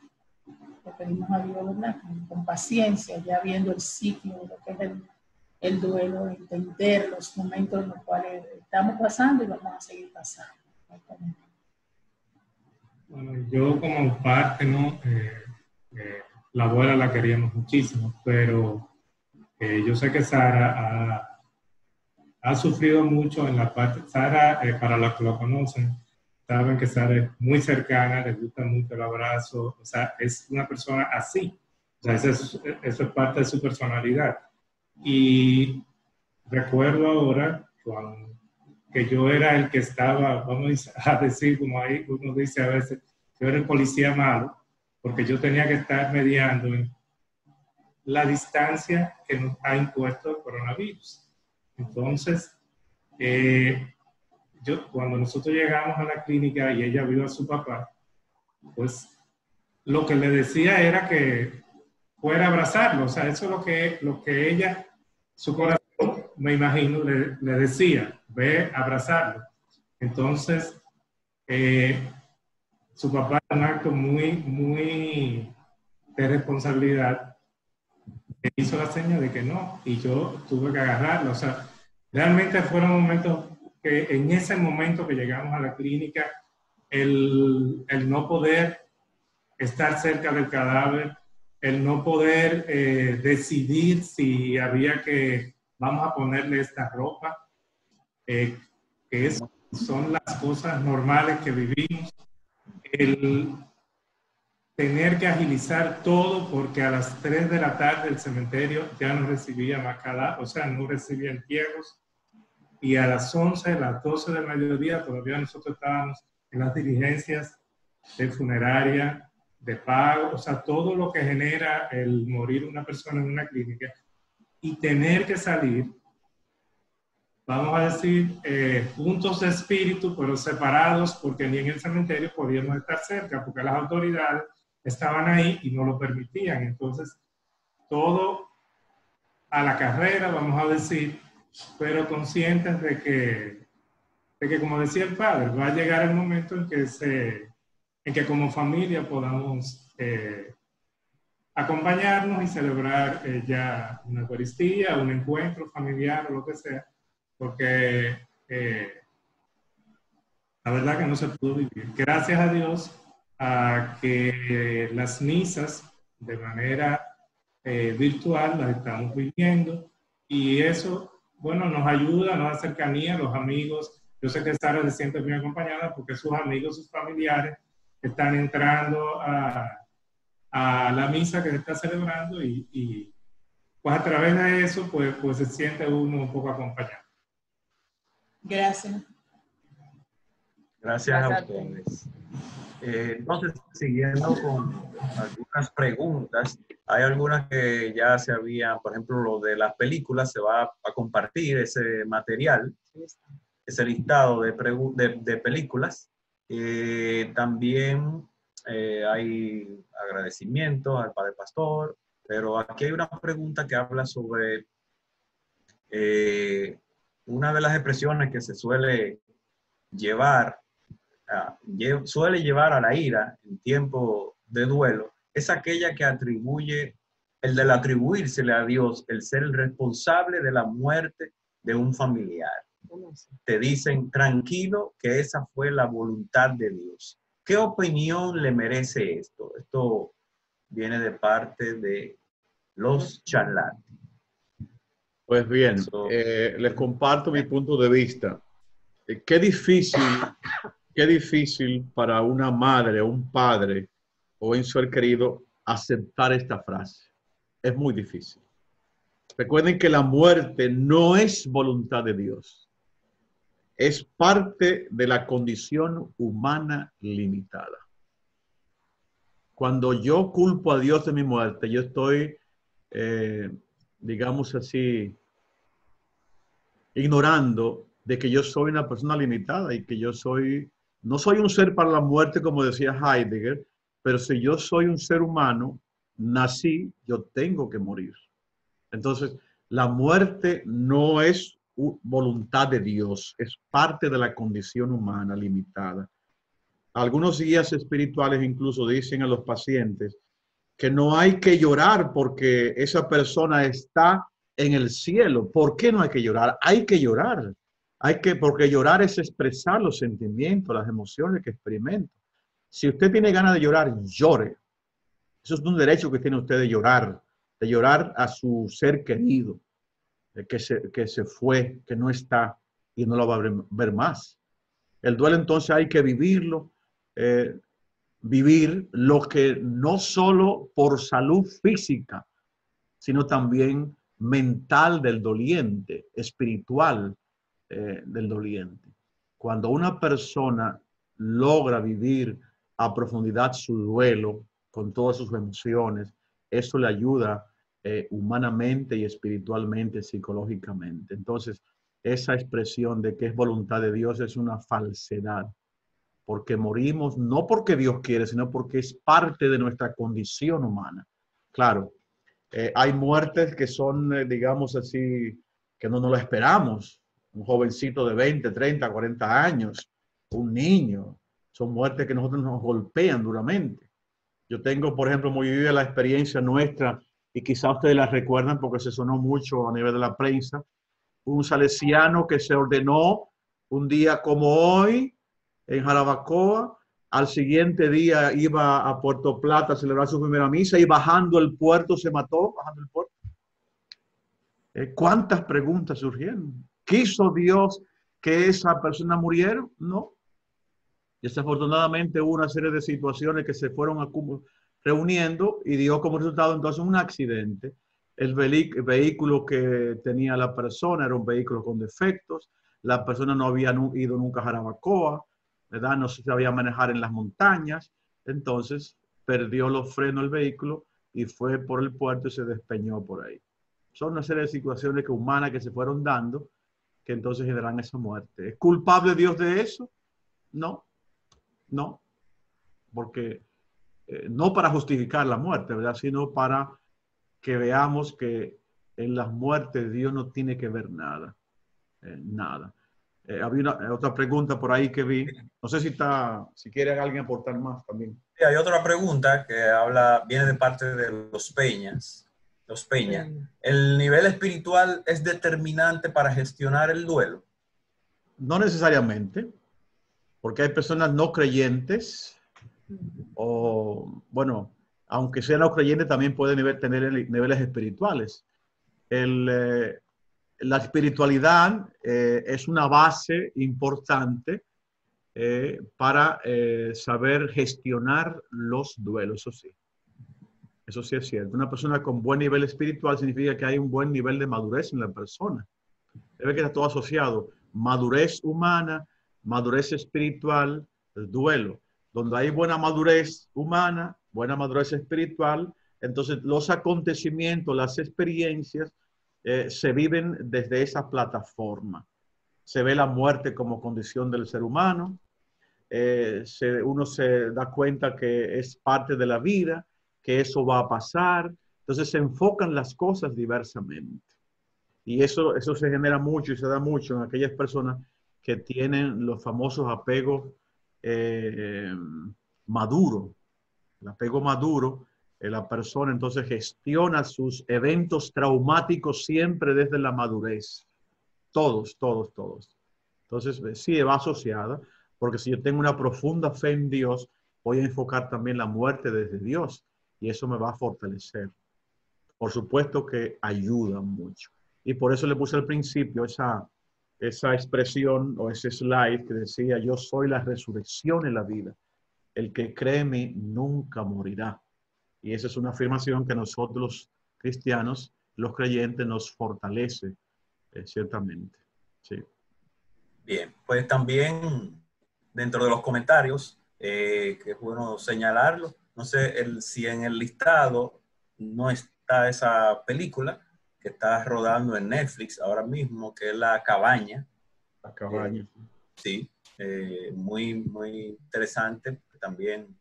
le pedimos a Dios, ¿verdad? Con paciencia, ya viendo el ciclo de lo que es el duelo, entender los momentos en los cuales estamos pasando y vamos a seguir pasando. Bueno, yo como parte, ¿no? La abuela la queríamos muchísimo, pero yo sé que Sara ha sufrido mucho en la parte. Sara, para los que lo conocen, saben que Sara es muy cercana, le gusta mucho el abrazo, o sea, es una persona así. O sea, eso es parte de su personalidad. Y recuerdo ahora que yo era el que estaba, vamos a decir, como ahí uno dice a veces, yo era el policía malo, porque yo tenía que estar mediando en la distancia que nos ha impuesto el coronavirus. Entonces, cuando nosotros llegamos a la clínica y ella vio a su papá, pues lo que le decía era que fuera a abrazarlo. O sea, eso es lo que ella, su corazón, me imagino, le decía, ve a abrazarlo. Entonces, su papá, en un acto muy de responsabilidad, me hizo la seña de que no, y yo tuve que agarrarlo. O sea, realmente fueron momentos que en ese momento que llegamos a la clínica, el no poder estar cerca del cadáver, el no poder decidir si había vamos a ponerle esta ropa, que son las cosas normales que vivimos, el tener que agilizar todo porque a las 3 de la tarde el cementerio ya no recibía más cadáver, o sea, no recibía entierros, y a las 11, a las 12 del mediodía todavía nosotros estábamos en las diligencias de funeraria, de pago, o sea, todo lo que genera el morir una persona en una clínica y tener que salir, vamos a decir, juntos de espíritu, pero separados, porque ni en el cementerio podíamos estar cerca, porque las autoridades estaban ahí y no lo permitían. Entonces, todo a la carrera, vamos a decir, pero conscientes de que, como decía el padre, va a llegar el momento en que como familia podamos acompañarnos y celebrar ya una Eucaristía, un encuentro familiar o lo que sea, porque la verdad que no se pudo vivir. Gracias a Dios a que las misas de manera virtual las estamos viviendo y eso, bueno, nos ayuda, nos da cercanía, los amigos. Yo sé que Sara se siente bien acompañada porque sus amigos, sus familiares están entrando a la misa que se está celebrando y pues a través de eso pues se siente uno un poco acompañado. Gracias. Gracias a ustedes. Entonces, siguiendo con algunas preguntas, hay algunas que ya se habían, por ejemplo, lo de las películas, se va a compartir ese material, ese listado de películas. También hay agradecimientos al Padre Pastor, pero aquí hay una pregunta que habla sobre una de las expresiones que se suele llevar a la ira en tiempo de duelo, es aquella que atribuye, el del atribuírsele a Dios, el ser el responsable de la muerte de un familiar. Te dicen, tranquilo, que esa fue la voluntad de Dios. ¿Qué opinión le merece esto? Esto viene de parte de los charlatanes. Pues bien, les comparto mi punto de vista. Qué difícil para una madre o un padre o un ser querido aceptar esta frase. Es muy difícil. Recuerden que la muerte no es voluntad de Dios. Es parte de la condición humana limitada. Cuando yo culpo a Dios de mi muerte, yo estoy, digamos así, ignorando de que yo soy una persona limitada y que yo no soy un ser para la muerte, como decía Heidegger, pero si yo soy un ser humano, nací, yo tengo que morir. Entonces, la muerte no es voluntad de Dios, es parte de la condición humana limitada. Algunos guías espirituales incluso dicen a los pacientes que no hay que llorar porque esa persona está en el cielo. ¿Por qué no hay que llorar? Hay que llorar. Porque llorar es expresar los sentimientos, las emociones que experimenta. Si usted tiene ganas de llorar, llore. Eso es un derecho que tiene usted de llorar a su ser querido, que se fue, que no está y no lo va a ver más. El duelo entonces hay que vivirlo, vivir lo que no solo por salud física, sino también mental del doliente, espiritual del doliente. Cuando una persona logra vivir a profundidad su duelo con todas sus emociones, eso le ayuda humanamente y espiritualmente, psicológicamente. Entonces, esa expresión de que es voluntad de Dios es una falsedad, porque morimos no porque Dios quiere, sino porque es parte de nuestra condición humana. Claro, hay muertes que son, digamos así, que no lo esperamos. Un jovencito de 20, 30, 40 años, un niño, son muertes que nosotros nos golpean duramente. Yo tengo, por ejemplo, muy vivida la experiencia nuestra, y quizás ustedes la recuerdan porque se sonó mucho a nivel de la prensa, un salesiano que se ordenó un día como hoy en Jarabacoa, al siguiente día iba a Puerto Plata a celebrar su primera misa y bajando el puerto se mató, bajando el puerto. ¿Cuántas preguntas surgieron? ¿Quiso Dios que esa persona muriera? No. Desafortunadamente hubo una serie de situaciones que se fueron reuniendo y dio como resultado entonces un accidente. El vehículo que tenía la persona era un vehículo con defectos. La persona no había ido nunca a Jarabacoa, ¿verdad? No se sabía manejar en las montañas. Entonces perdió los frenos el vehículo y fue por el puerto y se despeñó por ahí. Son una serie de situaciones humanas que se fueron dando que entonces generan esa muerte. ¿Es culpable Dios de eso? No, no, porque no para justificar la muerte, ¿verdad? Sino para que veamos que en las muertes Dios no tiene que ver nada. nada. Había otra pregunta por ahí que vi. No sé si quiere alguien aportar más también. Sí, hay otra pregunta que viene de parte de los Peñas. Los Peña. ¿El nivel espiritual es determinante para gestionar el duelo? No necesariamente, porque hay personas no creyentes o, bueno, aunque sean no creyentes, también pueden tener niveles espirituales. La espiritualidad es una base importante para saber gestionar los duelos, eso sí. Eso sí es cierto. Una persona con buen nivel espiritual significa que hay un buen nivel de madurez en la persona. Debe que está todo asociado. Madurez humana, madurez espiritual, duelo. Donde hay buena madurez humana, buena madurez espiritual, entonces los acontecimientos, las experiencias se viven desde esa plataforma. Se ve la muerte como condición del ser humano. Uno se da cuenta que es parte de la vida, que eso va a pasar. Entonces se enfocan las cosas diversamente. Y eso se genera mucho y se da mucho en aquellas personas que tienen los famosos apegos maduros. El apego maduro, la persona entonces gestiona sus eventos traumáticos siempre desde la madurez. Todos. Entonces, sí, va asociada, porque si yo tengo una profunda fe en Dios, voy a enfocar también la muerte desde Dios y eso me va a fortalecer. Por supuesto que ayuda mucho. Y por eso le puse al principio esa expresión o ese slide que decía, yo soy la resurrección en la vida. El que cree en mí nunca morirá. Y esa es una afirmación que nosotros los cristianos, los creyentes, nos fortalece, ciertamente. Sí. Bien, pues también dentro de los comentarios, que es bueno señalarlo, no sé si en el listado no está esa película que está rodando en Netflix ahora mismo, que es La Cabaña. La Cabaña. Sí, muy, muy interesante, también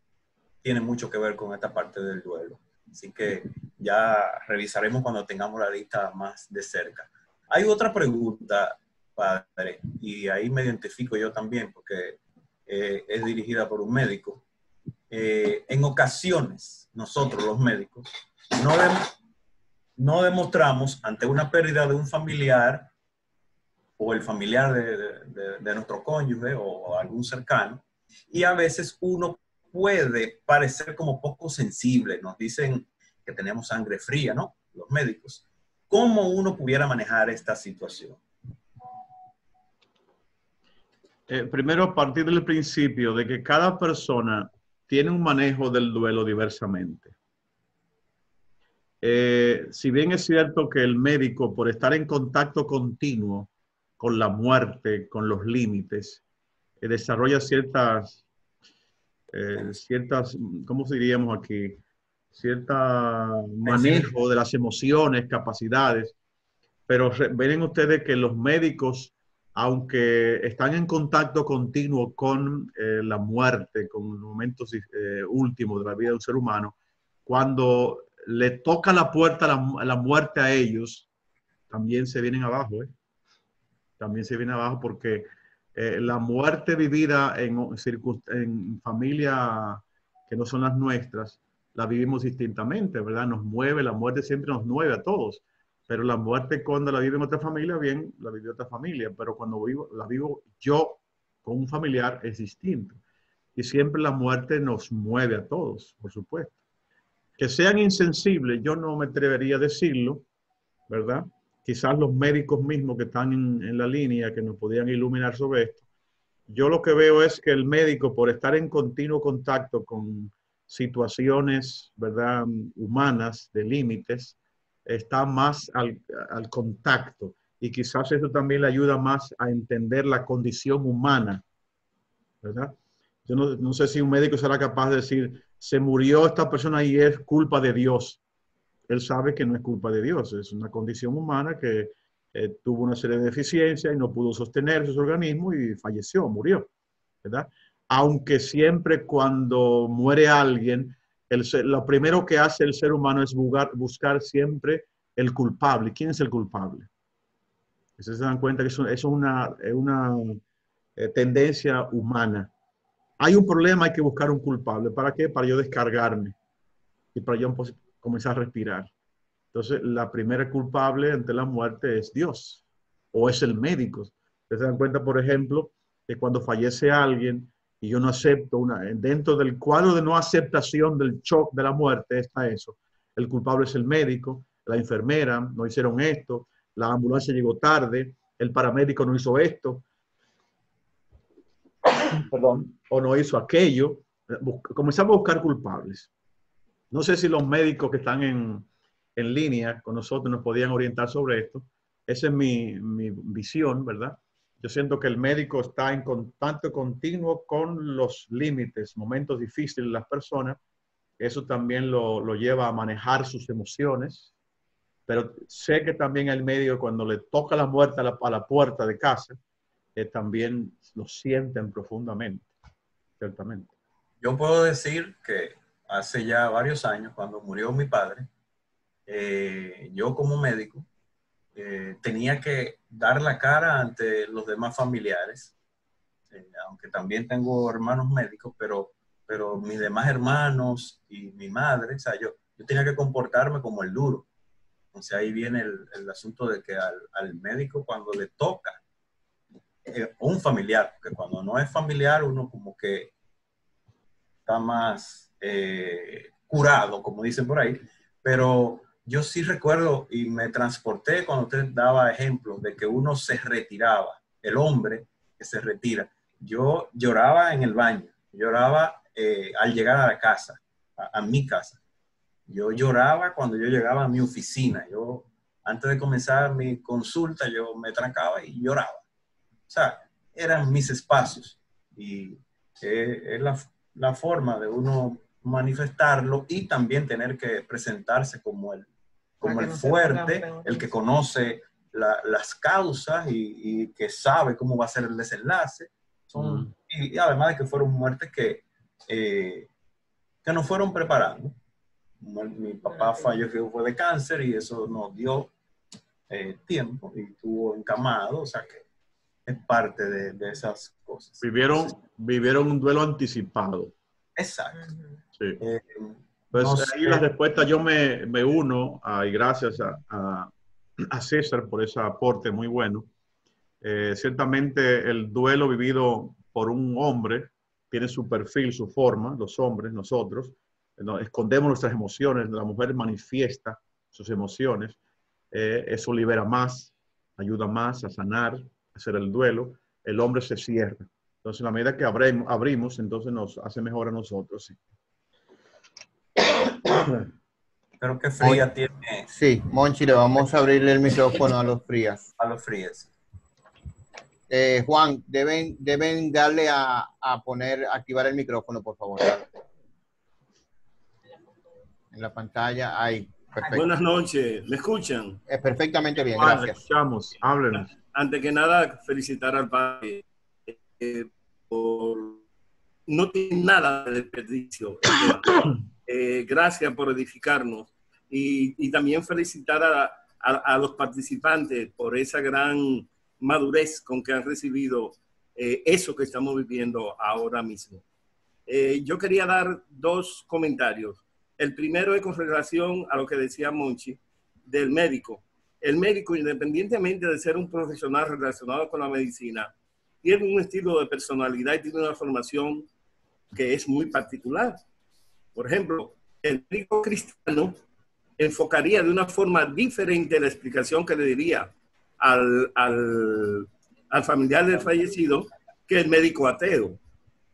tiene mucho que ver con esta parte del duelo. Así que ya revisaremos cuando tengamos la lista más de cerca. Hay otra pregunta, padre, y ahí me identifico yo también, porque es dirigida por un médico. En ocasiones, nosotros los médicos no demostramos ante una pérdida de un familiar o el familiar de nuestro cónyuge o algún cercano, y a veces uno puede parecer como poco sensible. Nos dicen que tenemos sangre fría, ¿no? Los médicos. ¿Cómo uno pudiera manejar esta situación? Primero, a partir del principio de que cada persona tiene un manejo del duelo diversamente. Si bien es cierto que el médico, por estar en contacto continuo con la muerte, con los límites, desarrolla ciertas, ¿cómo diríamos aquí? Cierto manejo de las emociones, capacidades, pero ven ustedes que los médicos, aunque están en contacto continuo con la muerte, con los momentos últimos de la vida de un ser humano, cuando le toca la puerta la muerte a ellos, también se vienen abajo, ¿eh? También se viene abajo porque la muerte vivida en familia que no son las nuestras, la vivimos distintamente, ¿verdad? Nos mueve, la muerte siempre nos mueve a todos, pero la muerte cuando la vive en otra familia, bien, la vive otra familia, pero cuando la vivo yo con un familiar es distinto. Y siempre la muerte nos mueve a todos, por supuesto. Que sean insensibles, yo no me atrevería a decirlo, ¿verdad? Quizás los médicos mismos que están en la línea, que nos podían iluminar sobre esto. Yo lo que veo es que el médico, por estar en continuo contacto con situaciones, ¿verdad?, humanas, de límites, está más al contacto. Y quizás eso también le ayuda más a entender la condición humana, ¿verdad? Yo no sé si un médico será capaz de decir, se murió esta persona y es culpa de Dios. Él sabe que no es culpa de Dios, es una condición humana que tuvo una serie de deficiencias y no pudo sostener su organismo y falleció, murió, ¿verdad? Aunque siempre cuando muere alguien, lo primero que hace el ser humano es buscar siempre el culpable. ¿Quién es el culpable? Ustedes se dan cuenta que eso es una tendencia humana. Hay un problema, hay que buscar un culpable. ¿Para qué? Para yo descargarme y para yo comenzar a respirar. Entonces, la primera culpable ante la muerte es Dios o es el médico. Ustedes se dan cuenta, por ejemplo, que cuando fallece alguien y yo no acepto, dentro del cuadro de no aceptación del shock de la muerte está eso. El culpable es el médico, la enfermera, no hicieron esto, la ambulancia llegó tarde, el paramédico no hizo esto, perdón, o no hizo aquello. Comenzamos a buscar culpables. No sé si los médicos que están en línea con nosotros nos podían orientar sobre esto. Esa es mi visión, ¿verdad? Yo siento que el médico está en contacto continuo con los límites, momentos difíciles de las personas. Eso también lo lleva a manejar sus emociones. Pero sé que también el médico, cuando le toca la muerte a la puerta de casa, también lo sienten profundamente, ciertamente. Yo puedo decir que hace ya varios años, cuando murió mi padre, yo como médico tenía que dar la cara ante los demás familiares, aunque también tengo hermanos médicos, pero mis demás hermanos y mi madre, o sea, yo tenía que comportarme como el duro. Entonces ahí viene el asunto de que al médico cuando le toca un familiar, porque cuando no es familiar uno como que está más curado, como dicen por ahí, pero yo sí recuerdo y me transporté cuando usted daba ejemplos de que uno se retiraba, el hombre que se retira. Yo lloraba en el baño, lloraba al llegar a la casa, a mi casa. Yo lloraba cuando yo llegaba a mi oficina. Yo, antes de comenzar mi consulta, yo me trancaba y lloraba. O sea, eran mis espacios. Y es la forma de uno manifestarlo y también tener que presentarse como el fuerte, el que conoce las causas y que sabe cómo va a ser el desenlace. Y además de que fueron muertes que nos fueron preparando. Mi papá falleció, fue de cáncer y eso nos dio tiempo y estuvo encamado, o sea que es parte de esas cosas. Vivieron un duelo anticipado. Exacto. Sí. Pues ahí la respuesta yo me uno y gracias a César por ese aporte muy bueno. Ciertamente el duelo vivido por un hombre tiene su perfil, su forma, los hombres, nosotros, escondemos nuestras emociones, la mujer manifiesta sus emociones, eso libera más, ayuda más a sanar, a hacer el duelo, el hombre se cierra. Entonces, a la medida que abrimos, entonces nos hace mejor a nosotros. Sí. Creo que Fría tiene... Sí, Monchi, le vamos a abrirle el micrófono a los Frías. A los Frías. Juan, deben darle a activar el micrófono, por favor. En la pantalla, ahí. Perfecto. Buenas noches, ¿me escuchan? Perfectamente bien, Juan, gracias. Escuchamos, háblenos. Antes que nada, felicitar al padre por... No tiene nada de desperdicio. Gracias por edificarnos y también felicitar a los participantes por esa gran madurez con que han recibido eso que estamos viviendo ahora mismo. Yo quería dar dos comentarios. El primero es con relación a lo que decía Monchi del médico. El médico, independientemente de ser un profesional relacionado con la medicina, tiene un estilo de personalidad y tiene una formación que es muy particular. Por ejemplo, el médico cristiano enfocaría de una forma diferente la explicación que le diría al familiar del fallecido que el médico ateo.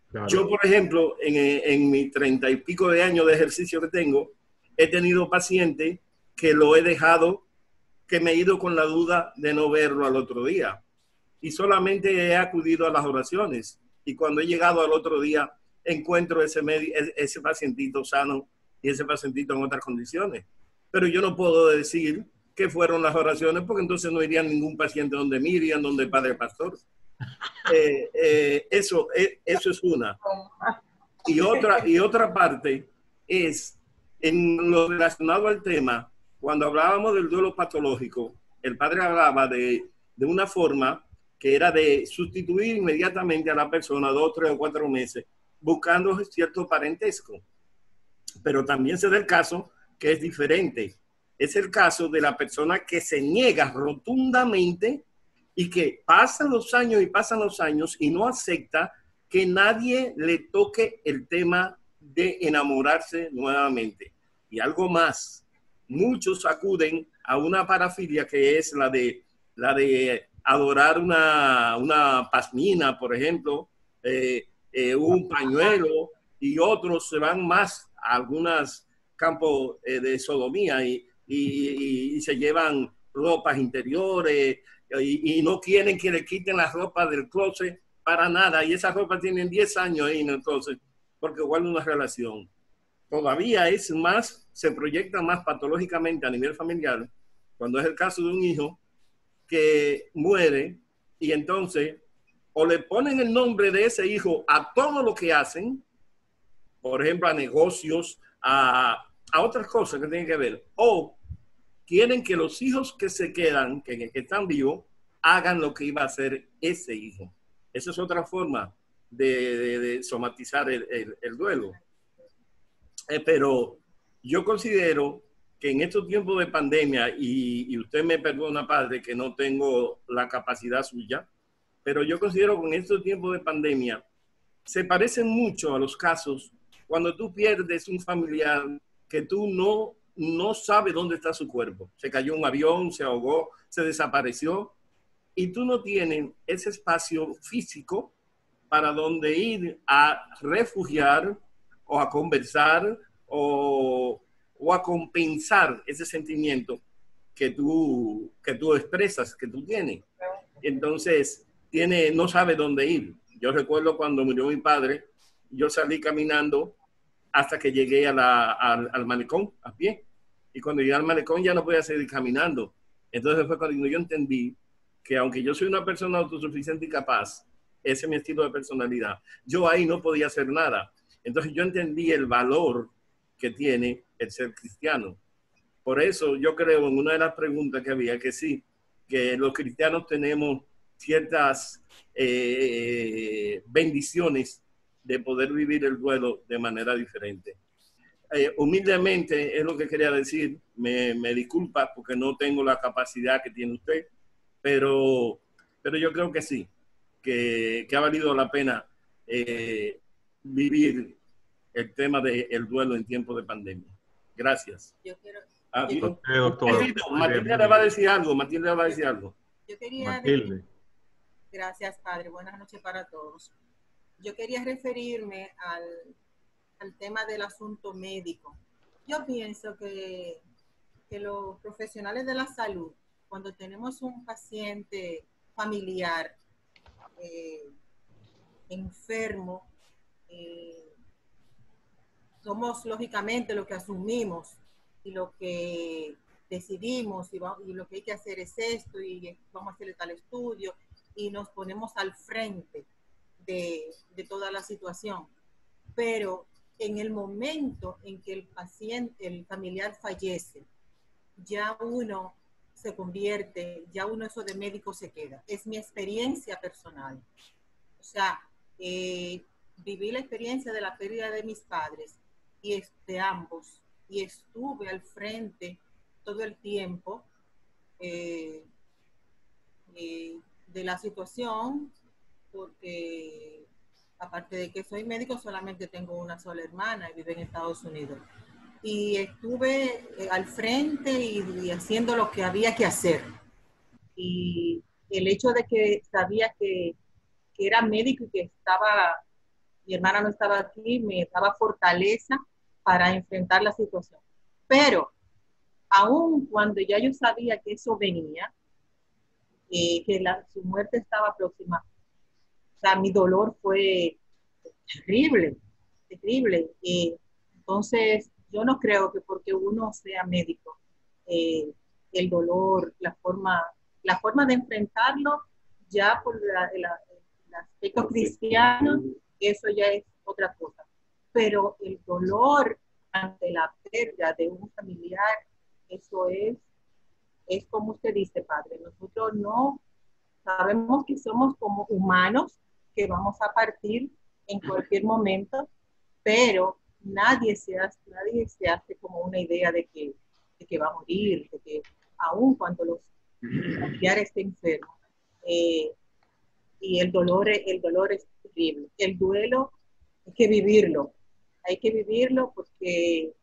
Claro. Yo, por ejemplo, en mis 30 y pico de años de ejercicio que tengo, he tenido pacientes que lo he dejado, que me he ido con la duda de no verlo al otro día. Y solamente he acudido a las oraciones. Y cuando he llegado al otro día, encuentro ese pacientito sano y ese pacientito en otras condiciones. Pero yo no puedo decir que fueron las oraciones, porque entonces no iría ningún paciente donde mí, irían donde el padre pastor. Eso es una. Y otra parte es, en lo relacionado al tema, cuando hablábamos del duelo patológico, el padre hablaba de de una forma que era de sustituir inmediatamente a la persona 2, 3 o 4 meses, buscando cierto parentesco. Pero también se da el caso que es diferente. Es el caso de la persona que se niega rotundamente y que pasan los años y no acepta que nadie le toque el tema de enamorarse nuevamente. Y algo más, muchos acuden a una parafilia que es la de adorar una pasmina, por ejemplo, un pañuelo, y otros se van más a algunos campos de sodomía y se llevan ropas interiores y no quieren que le quiten las ropas del closet para nada, y esas ropas tienen 10 años ahí en el closet porque guardan una relación. Todavía es más, se proyecta más patológicamente a nivel familiar cuando es el caso de un hijo que muere y entonces o le ponen el nombre de ese hijo a todo lo que hacen, por ejemplo, a negocios, a otras cosas que tienen que ver, o quieren que los hijos que se quedan, que están vivos, hagan lo que iba a hacer ese hijo. Esa es otra forma de somatizar el duelo. Pero yo considero que en estos tiempos de pandemia, y usted me perdona, padre, que no tengo la capacidad suya, pero yo considero que en estos tiempos de pandemia se parecen mucho a los casos cuando tú pierdes un familiar que tú no sabes dónde está su cuerpo. Se cayó un avión, se ahogó, se desapareció, y tú no tienes ese espacio físico para donde ir a refugiar o a conversar o a compensar ese sentimiento que tú expresas, que tú tienes. Entonces, no sabe dónde ir. Yo recuerdo cuando murió mi padre, yo salí caminando hasta que llegué al malecón a pie. Y cuando llegué al malecón ya no podía seguir caminando. Entonces fue cuando yo entendí que aunque yo soy una persona autosuficiente y capaz, ese es mi estilo de personalidad, yo ahí no podía hacer nada. Entonces yo entendí el valor que tiene el ser cristiano. Por eso yo creo en una de las preguntas que había que sí, que los cristianos tenemos ciertas bendiciones de poder vivir el duelo de manera diferente. Humildemente es lo que quería decir. Me disculpa porque no tengo la capacidad que tiene usted, pero yo creo que sí, que ha valido la pena vivir el tema del duelo en tiempos de pandemia. Gracias. Yo quiero... doctor. Matilde le va a decir algo. Yo quería decir, gracias, padre. Buenas noches para todos. Yo quería referirme al tema del asunto médico. Yo pienso que los profesionales de la salud, cuando tenemos un paciente familiar enfermo, somos lógicamente lo que asumimos y lo que decidimos y lo que hay que hacer es esto y vamos a hacerle tal estudio y nos ponemos al frente de toda la situación. Pero en el momento en que el familiar fallece, ya uno se convierte, ya uno eso de médico se queda. Es mi experiencia personal. O sea, viví la experiencia de la pérdida de mis padres y de ambos, y estuve al frente todo el tiempo de la situación, porque aparte de que soy médico, solamente tengo una sola hermana y vive en Estados Unidos. Y estuve al frente y haciendo lo que había que hacer. Y el hecho de que sabía que era médico y que mi hermana no estaba aquí, me daba fortaleza para enfrentar la situación. Pero, aun cuando ya yo sabía que eso venía, que su muerte estaba próxima, o sea, mi dolor fue terrible, terrible. Entonces, yo no creo que porque uno sea médico, el dolor, la forma de enfrentarlo, ya por el aspecto cristiano, eso ya es otra cosa. Pero el dolor ante la pérdida de un familiar, eso es como usted dice, padre. Nosotros no Sabemos que somos como humanos, que vamos a partir en cualquier momento, pero nadie se hace como una idea de que va a morir, de que aun cuando los familiares estén enfermos. Y el dolor es terrible. El duelo hay que vivirlo porque,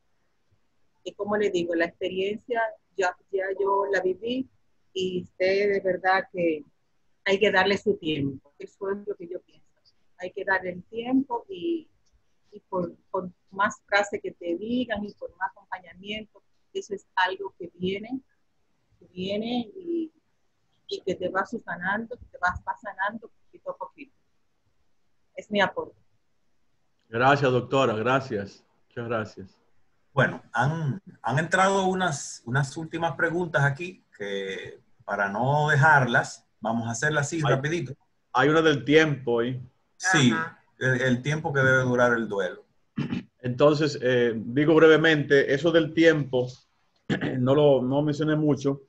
como le digo, la experiencia ya yo la viví y sé de verdad que hay que darle su tiempo. Eso es lo que yo pienso. Hay que darle el tiempo y por más frases que te digan y por más acompañamiento, eso es algo que viene y que te va sanando, que te vas sanando poquito a poquito. Es mi aporte. Gracias, doctora, gracias. Muchas gracias. Bueno, han entrado unas últimas preguntas aquí que para no dejarlas, vamos a hacerlas así rapidito. Hay una del tiempo ahí. Sí, el tiempo que debe durar el duelo. Entonces, digo brevemente, eso del tiempo, no mencioné mucho,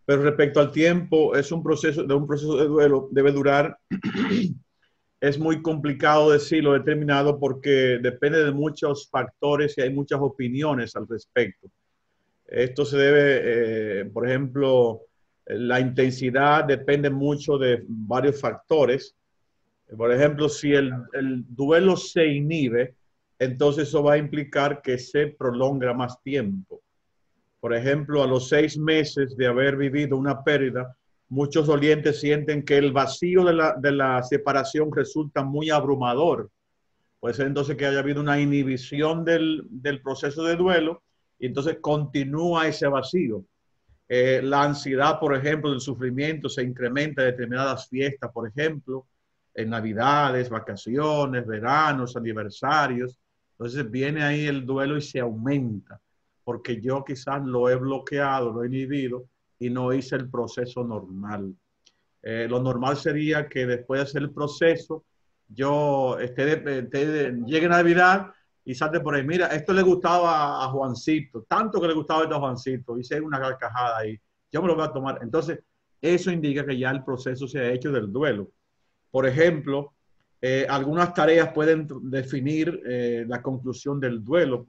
pero respecto al tiempo, es un proceso de duelo, debe durar, es muy complicado decirlo determinado porque depende de muchos factores y hay muchas opiniones al respecto. Esto se debe, por ejemplo, la intensidad depende mucho de varios factores. Por ejemplo, si el duelo se inhibe, entonces eso va a implicar que se prolonga más tiempo. Por ejemplo, a los 6 meses de haber vivido una pérdida, muchos dolientes sienten que el vacío de la separación resulta muy abrumador. Puede ser entonces que haya habido una inhibición del proceso de duelo y entonces continúa ese vacío. La ansiedad, por ejemplo, del sufrimiento se incrementa en determinadas fiestas, por ejemplo, en Navidades, vacaciones, veranos, aniversarios. Entonces viene ahí el duelo y se aumenta, porque yo quizás lo he bloqueado, lo he inhibido y no hice el proceso normal. Lo normal sería que después de hacer el proceso, yo llegue Navidad y salte por ahí. Mira, esto le gustaba a Juancito, tanto que le gustaba esto a Juancito, hice una carcajada ahí, yo me lo voy a tomar. Entonces, eso indica que ya el proceso se ha hecho del duelo. Por ejemplo, algunas tareas pueden definir la conclusión del duelo.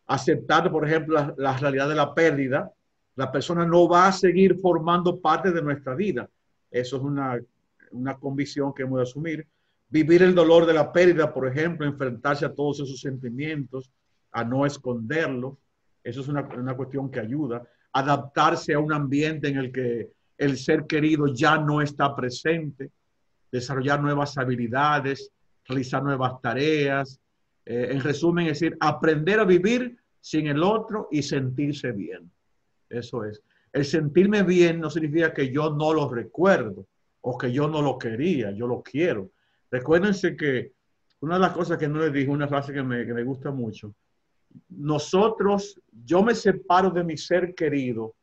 Aceptar, por ejemplo, la realidad de la pérdida. La persona no va a seguir formando parte de nuestra vida. Eso es una convicción que hemos de asumir. Vivir el dolor de la pérdida, por ejemplo, enfrentarse a todos esos sentimientos, a no esconderlos. Eso es una cuestión que ayuda. Adaptarse a un ambiente en el que el ser querido ya no está presente. Desarrollar nuevas habilidades, realizar nuevas tareas. En resumen, es decir, aprender a vivir sin el otro y sentirse bien. Eso es. El sentirme bien no significa que yo no lo recuerdo o que yo no lo quería, yo lo quiero. Recuérdense que una de las cosas que no les dije, una frase que me gusta mucho, yo me separo de mi ser querido,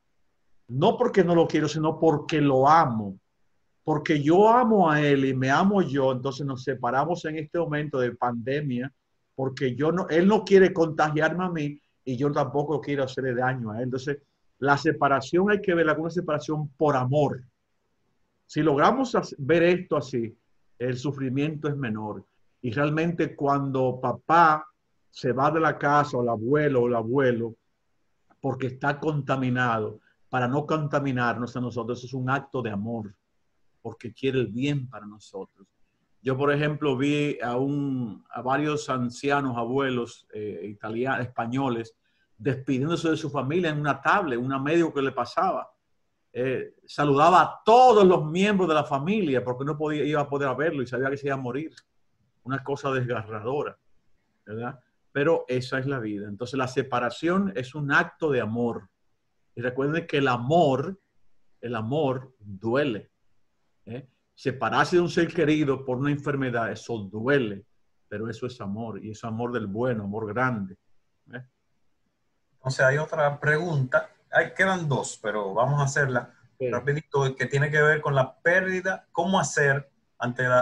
no porque no lo quiero, sino porque lo amo. Porque yo amo a él y me amo yo, entonces nos separamos en este momento de pandemia, porque él no quiere contagiarme a mí y yo tampoco quiero hacerle daño a él. Entonces, la separación hay que verla como una separación por amor. Si logramos ver esto así, el sufrimiento es menor. Y realmente cuando papá se va de la casa, o el abuelo, porque está contaminado, para no contaminarnos a nosotros, eso es un acto de amor, porque quiere el bien para nosotros. Yo, por ejemplo, vi a varios ancianos, abuelos españoles, despidiéndose de su familia en una tablet, una médico que le pasaba. Saludaba a todos los miembros de la familia porque no iba a poder verlo y sabía que se iba a morir. Una cosa desgarradora, ¿verdad? Pero esa es la vida. Entonces la separación es un acto de amor. Y recuerden que el amor duele. Separarse de un ser querido por una enfermedad, eso duele, pero eso es amor, y es amor del bueno, amor grande. Entonces hay otra pregunta, quedan 2, pero vamos a hacerla rapidito, que tiene que ver con la pérdida, cómo hacer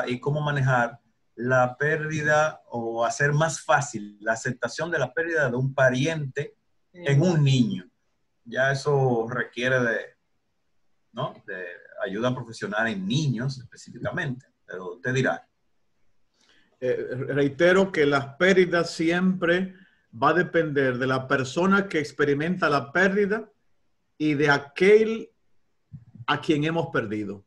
y cómo manejar la pérdida o hacer más fácil la aceptación de la pérdida de un pariente en un niño. Ya eso requiere de ayuda profesional en niños específicamente, pero usted dirá. Reitero que las pérdidas siempre va a depender de la persona que experimenta la pérdida y de aquel a quien hemos perdido.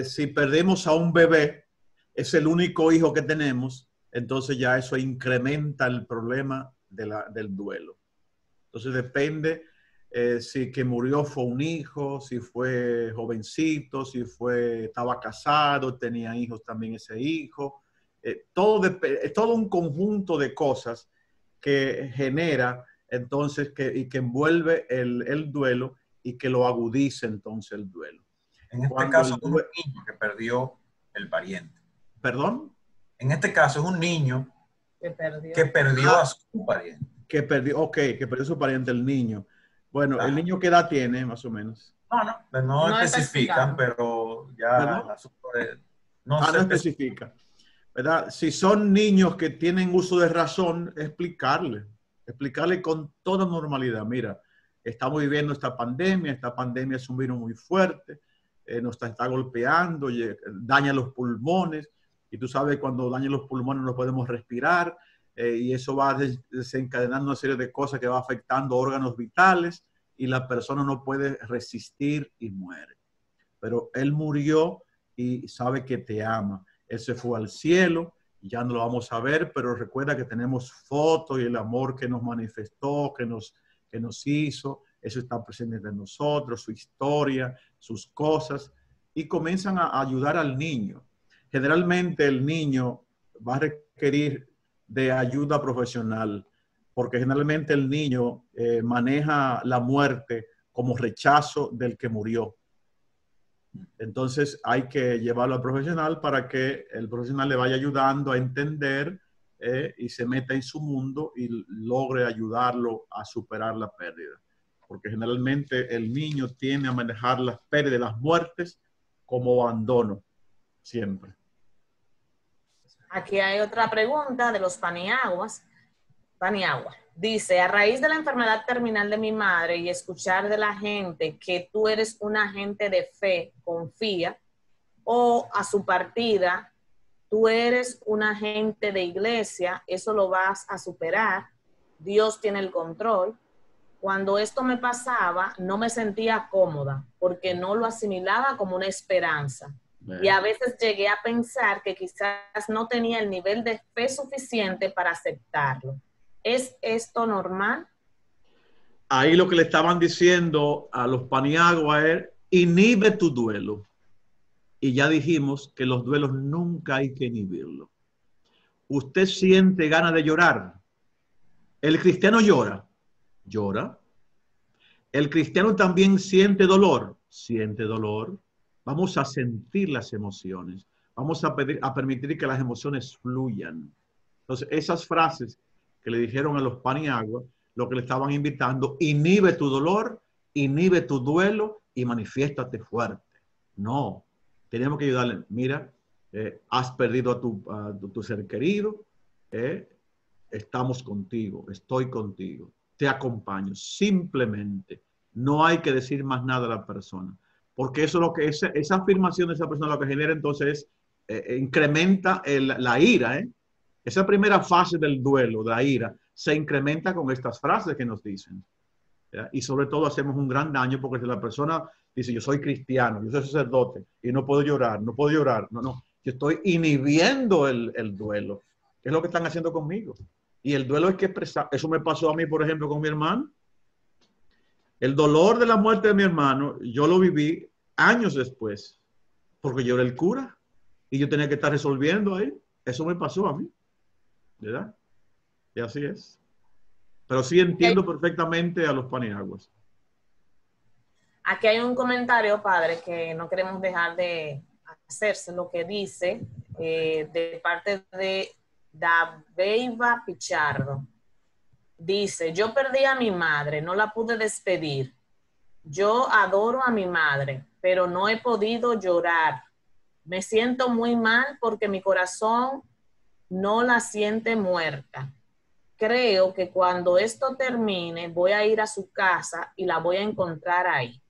Si perdemos a un bebé, es el único hijo que tenemos, entonces ya eso incrementa el problema del duelo. Entonces depende si que murió fue un hijo, si fue jovencito, si estaba casado, tenía hijos también ese hijo. Es todo un conjunto de cosas que genera entonces y que envuelve el duelo y que lo agudiza entonces el duelo. En este caso es un niño que perdió el pariente. ¿Perdón? En este caso es un niño que perdió a su pariente. Que perdió su pariente, el niño. Bueno, ¿el niño qué edad tiene, más o menos? No especifican, pero ya el asunto no especifica. ¿Verdad? Si son niños que tienen uso de razón, explicarle con toda normalidad. Mira, estamos viviendo esta pandemia es un virus muy fuerte, nos está golpeando, daña los pulmones, y tú sabes, cuando daña los pulmones no podemos respirar, y eso va desencadenando una serie de cosas que va afectando órganos vitales, y la persona no puede resistir y muere. Pero él murió y sabe que te ama. Él se fue al cielo, ya no lo vamos a ver, pero recuerda que tenemos fotos y el amor que nos manifestó, que nos hizo, eso está presente en nosotros, su historia, sus cosas, y comienzan a ayudar al niño. Generalmente el niño va a requerir de ayuda profesional, porque generalmente el niño maneja la muerte como rechazo del que murió. Entonces hay que llevarlo al profesional para que el profesional le vaya ayudando a entender y se meta en su mundo y logre ayudarlo a superar la pérdida. Porque generalmente el niño tiende a manejar las pérdidas, las muertes, como abandono, siempre. Aquí hay otra pregunta de los Paniagua. Dice, a raíz de la enfermedad terminal de mi madre y escuchar de la gente que tú eres un agente de fe, confía, o a su partida, tú eres un agente de iglesia, eso lo vas a superar, Dios tiene el control. Cuando esto me pasaba, no me sentía cómoda porque no lo asimilaba como una esperanza. Y a veces llegué a pensar que quizás no tenía el nivel de fe suficiente para aceptarlo. ¿Es esto normal? Ahí lo que le estaban diciendo a los Paniagua es, inhibe tu duelo. Y ya dijimos que los duelos nunca hay que inhibirlos. Usted siente ganas de llorar. El cristiano llora. El cristiano también siente dolor. Vamos a sentir las emociones. Vamos a permitir que las emociones fluyan. Entonces, esas frases que le dijeron a los Paniagua, lo que le estaban invitando, inhibe tu dolor, inhibe tu duelo y manifiéstate fuerte. No, tenemos que ayudarle. Mira, has perdido a tu ser querido, estamos contigo, estoy contigo, te acompaño. Simplemente, no hay que decir más nada a la persona, porque eso es lo que esa afirmación de esa persona lo que genera entonces incrementa la ira, Esa primera fase del duelo, de la ira, se incrementa con estas frases que nos dicen. ¿Ya? Y sobre todo hacemos un gran daño porque si la persona dice, yo soy cristiano, yo soy sacerdote y no puedo llorar. No, yo estoy inhibiendo el duelo. ¿Qué es lo que están haciendo conmigo? Y el duelo hay que expresar. Eso me pasó a mí, por ejemplo, con mi hermano. El dolor de la muerte de mi hermano, yo lo viví años después, porque yo era el cura y yo tenía que estar resolviendo ahí. Eso me pasó a mí. ¿Verdad? Y así es. Pero sí entiendo perfectamente a los Paniaguas. Aquí hay un comentario, padre, que no queremos dejar de hacerse, lo que dice de parte de Dabeiva Pichardo. Dice, yo perdí a mi madre, no la pude despedir. Yo adoro a mi madre, pero no he podido llorar. Me siento muy mal porque mi corazón no la siente muerta. Creo que cuando esto termine voy a ir a su casa y la voy a encontrar ahí.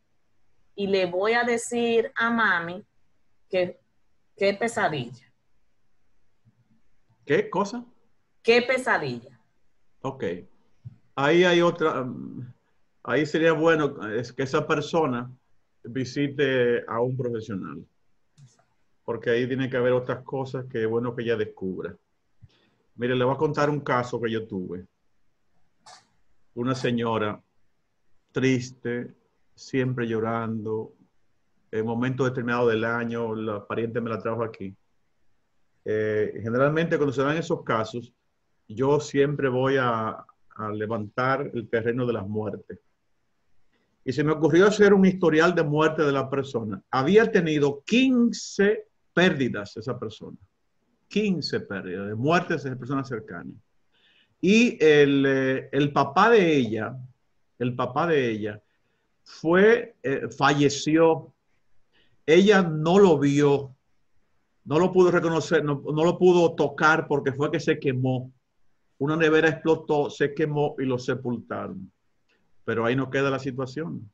y le voy a decir a mami que qué pesadilla. ¿Qué cosa? ¿Qué pesadilla? Ok. Ahí hay otra, ahí sería bueno es que esa persona visite a un profesional, porque ahí tiene que haber otras cosas que es bueno que ella descubra. Mire, le voy a contar un caso que yo tuve. Una señora triste, siempre llorando, en momentos determinados del año, la pariente me la trajo aquí. Generalmente cuando se dan esos casos, yo siempre voy a levantar el terreno de las muertes. Y se me ocurrió hacer un historial de muerte de la persona. Había tenido 15 pérdidas esa persona. 15 pérdidas de muertes de personas cercanas. Y el papá de ella falleció. Ella no lo vio, no lo pudo reconocer, no lo pudo tocar porque fue que se quemó. Una nevera explotó, se quemó y lo sepultaron. Pero ahí no queda la situación.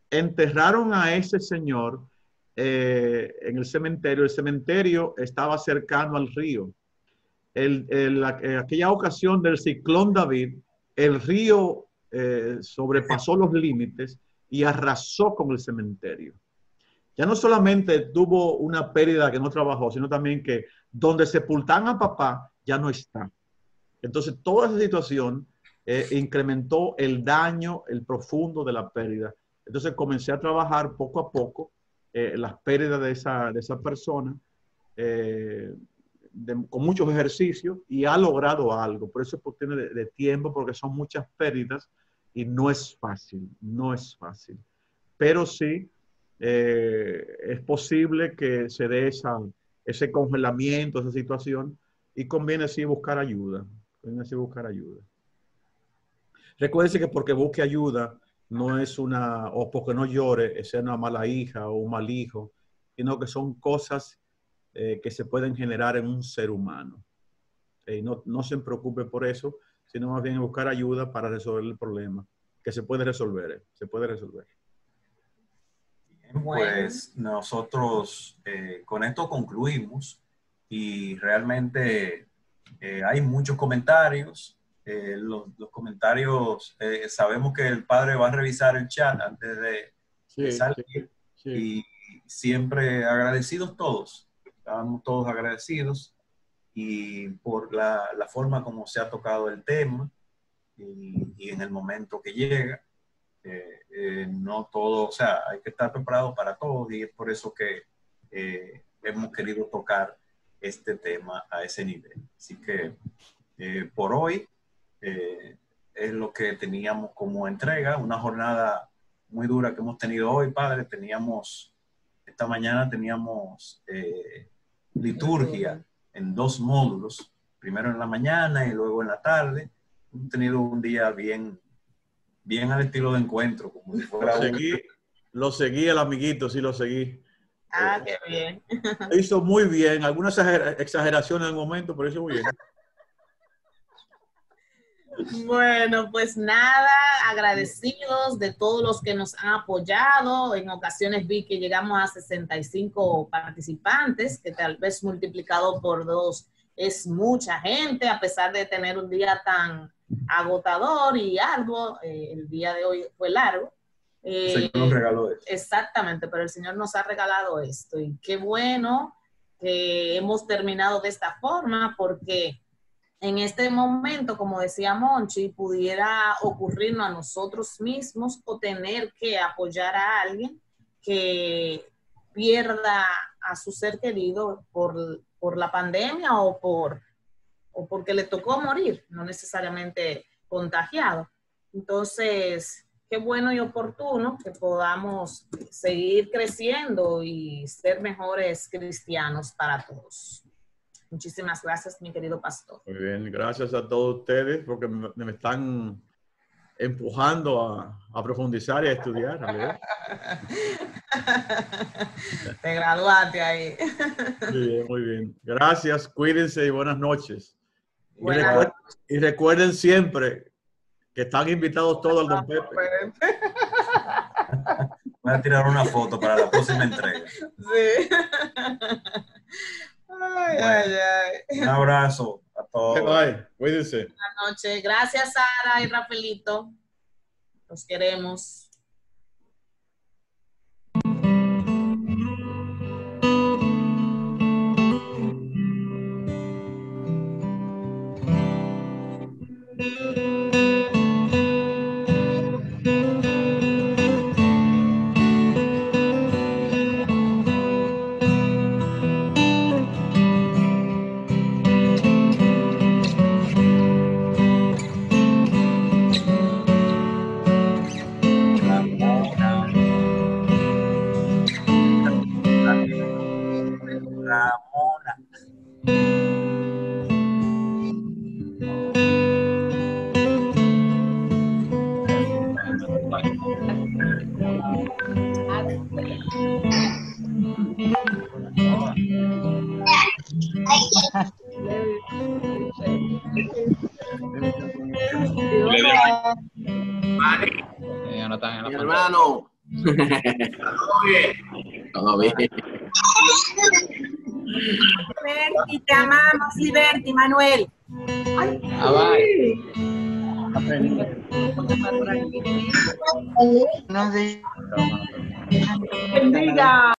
Enterraron a ese señor en el cementerio. El cementerio estaba cercano al río. Aquella ocasión del ciclón David, el río sobrepasó los límites y arrasó con el cementerio. Ya no solamente tuvo una pérdida que no trabajó, sino también que donde sepultan a papá ya no está. Entonces, toda esa situación incrementó el daño, el profundo de la pérdida. Entonces, comencé a trabajar poco a poco las pérdidas de esa persona con muchos ejercicios y ha logrado algo. Por eso es cuestión de tiempo, porque son muchas pérdidas y no es fácil, no es fácil. Pero sí es posible que se dé ese congelamiento, esa situación, y conviene sí buscar ayuda. Recuérdense que porque busque ayuda no es o porque no llore, es una mala hija o un mal hijo, sino que son cosas que se pueden generar en un ser humano. No se preocupe por eso, sino más bien buscar ayuda para resolver el problema, que se puede resolver, Bien, pues nosotros con esto concluimos y realmente hay muchos comentarios. Los comentarios, sabemos que el padre va a revisar el chat antes de salir. Sí. Y siempre agradecidos todos, estamos todos agradecidos y por la forma como se ha tocado el tema y en el momento que llega. No todo, o sea, hay que estar preparado para todo y es por eso que hemos querido tocar este tema a ese nivel. Así que por hoy es lo que teníamos como entrega, una jornada muy dura que hemos tenido hoy, padre. Esta mañana teníamos liturgia en 2 módulos, primero en la mañana y luego en la tarde. Hemos tenido un día bien al estilo de encuentro, como si fuera lo seguí el amiguito, sí lo seguí. Ah, qué bien. Lo hizo muy bien, algunas exageraciones en el momento, pero hizo muy bien. Bueno, pues nada, agradecidos de todos los que nos han apoyado. En ocasiones vi que llegamos a 65 participantes, que tal vez multiplicado por 2 es mucha gente, a pesar de tener un día tan agotador y arduo. El día de hoy fue largo. El Señor nos regaló esto. Exactamente, pero el Señor nos ha regalado esto. Y qué bueno que hemos terminado de esta forma, porque en este momento, como decía Monchi, pudiera ocurrirnos a nosotros mismos o tener que apoyar a alguien que pierda a su ser querido por la pandemia o porque le tocó morir, no necesariamente contagiado. Entonces, qué bueno y oportuno que podamos seguir creciendo y ser mejores cristianos para todos. Muchísimas gracias, mi querido pastor. Muy bien, gracias a todos ustedes porque me están empujando a profundizar y a estudiar. ¿Verdad? Te graduaste ahí. Muy bien, muy bien. Gracias, cuídense y buenas noches. Y recuerden siempre que están invitados todos al Don Pepe. Voy a tirar una foto para la próxima entrega. Sí. Ay. Un abrazo a todos. Bye. Cuídense. Buenas noches. Gracias, Sara y Rafaelito. Los queremos. Ramona. Mi hermano. Todo bien. Liberty, te amamos, Liberty, Manuel. No Bendiga.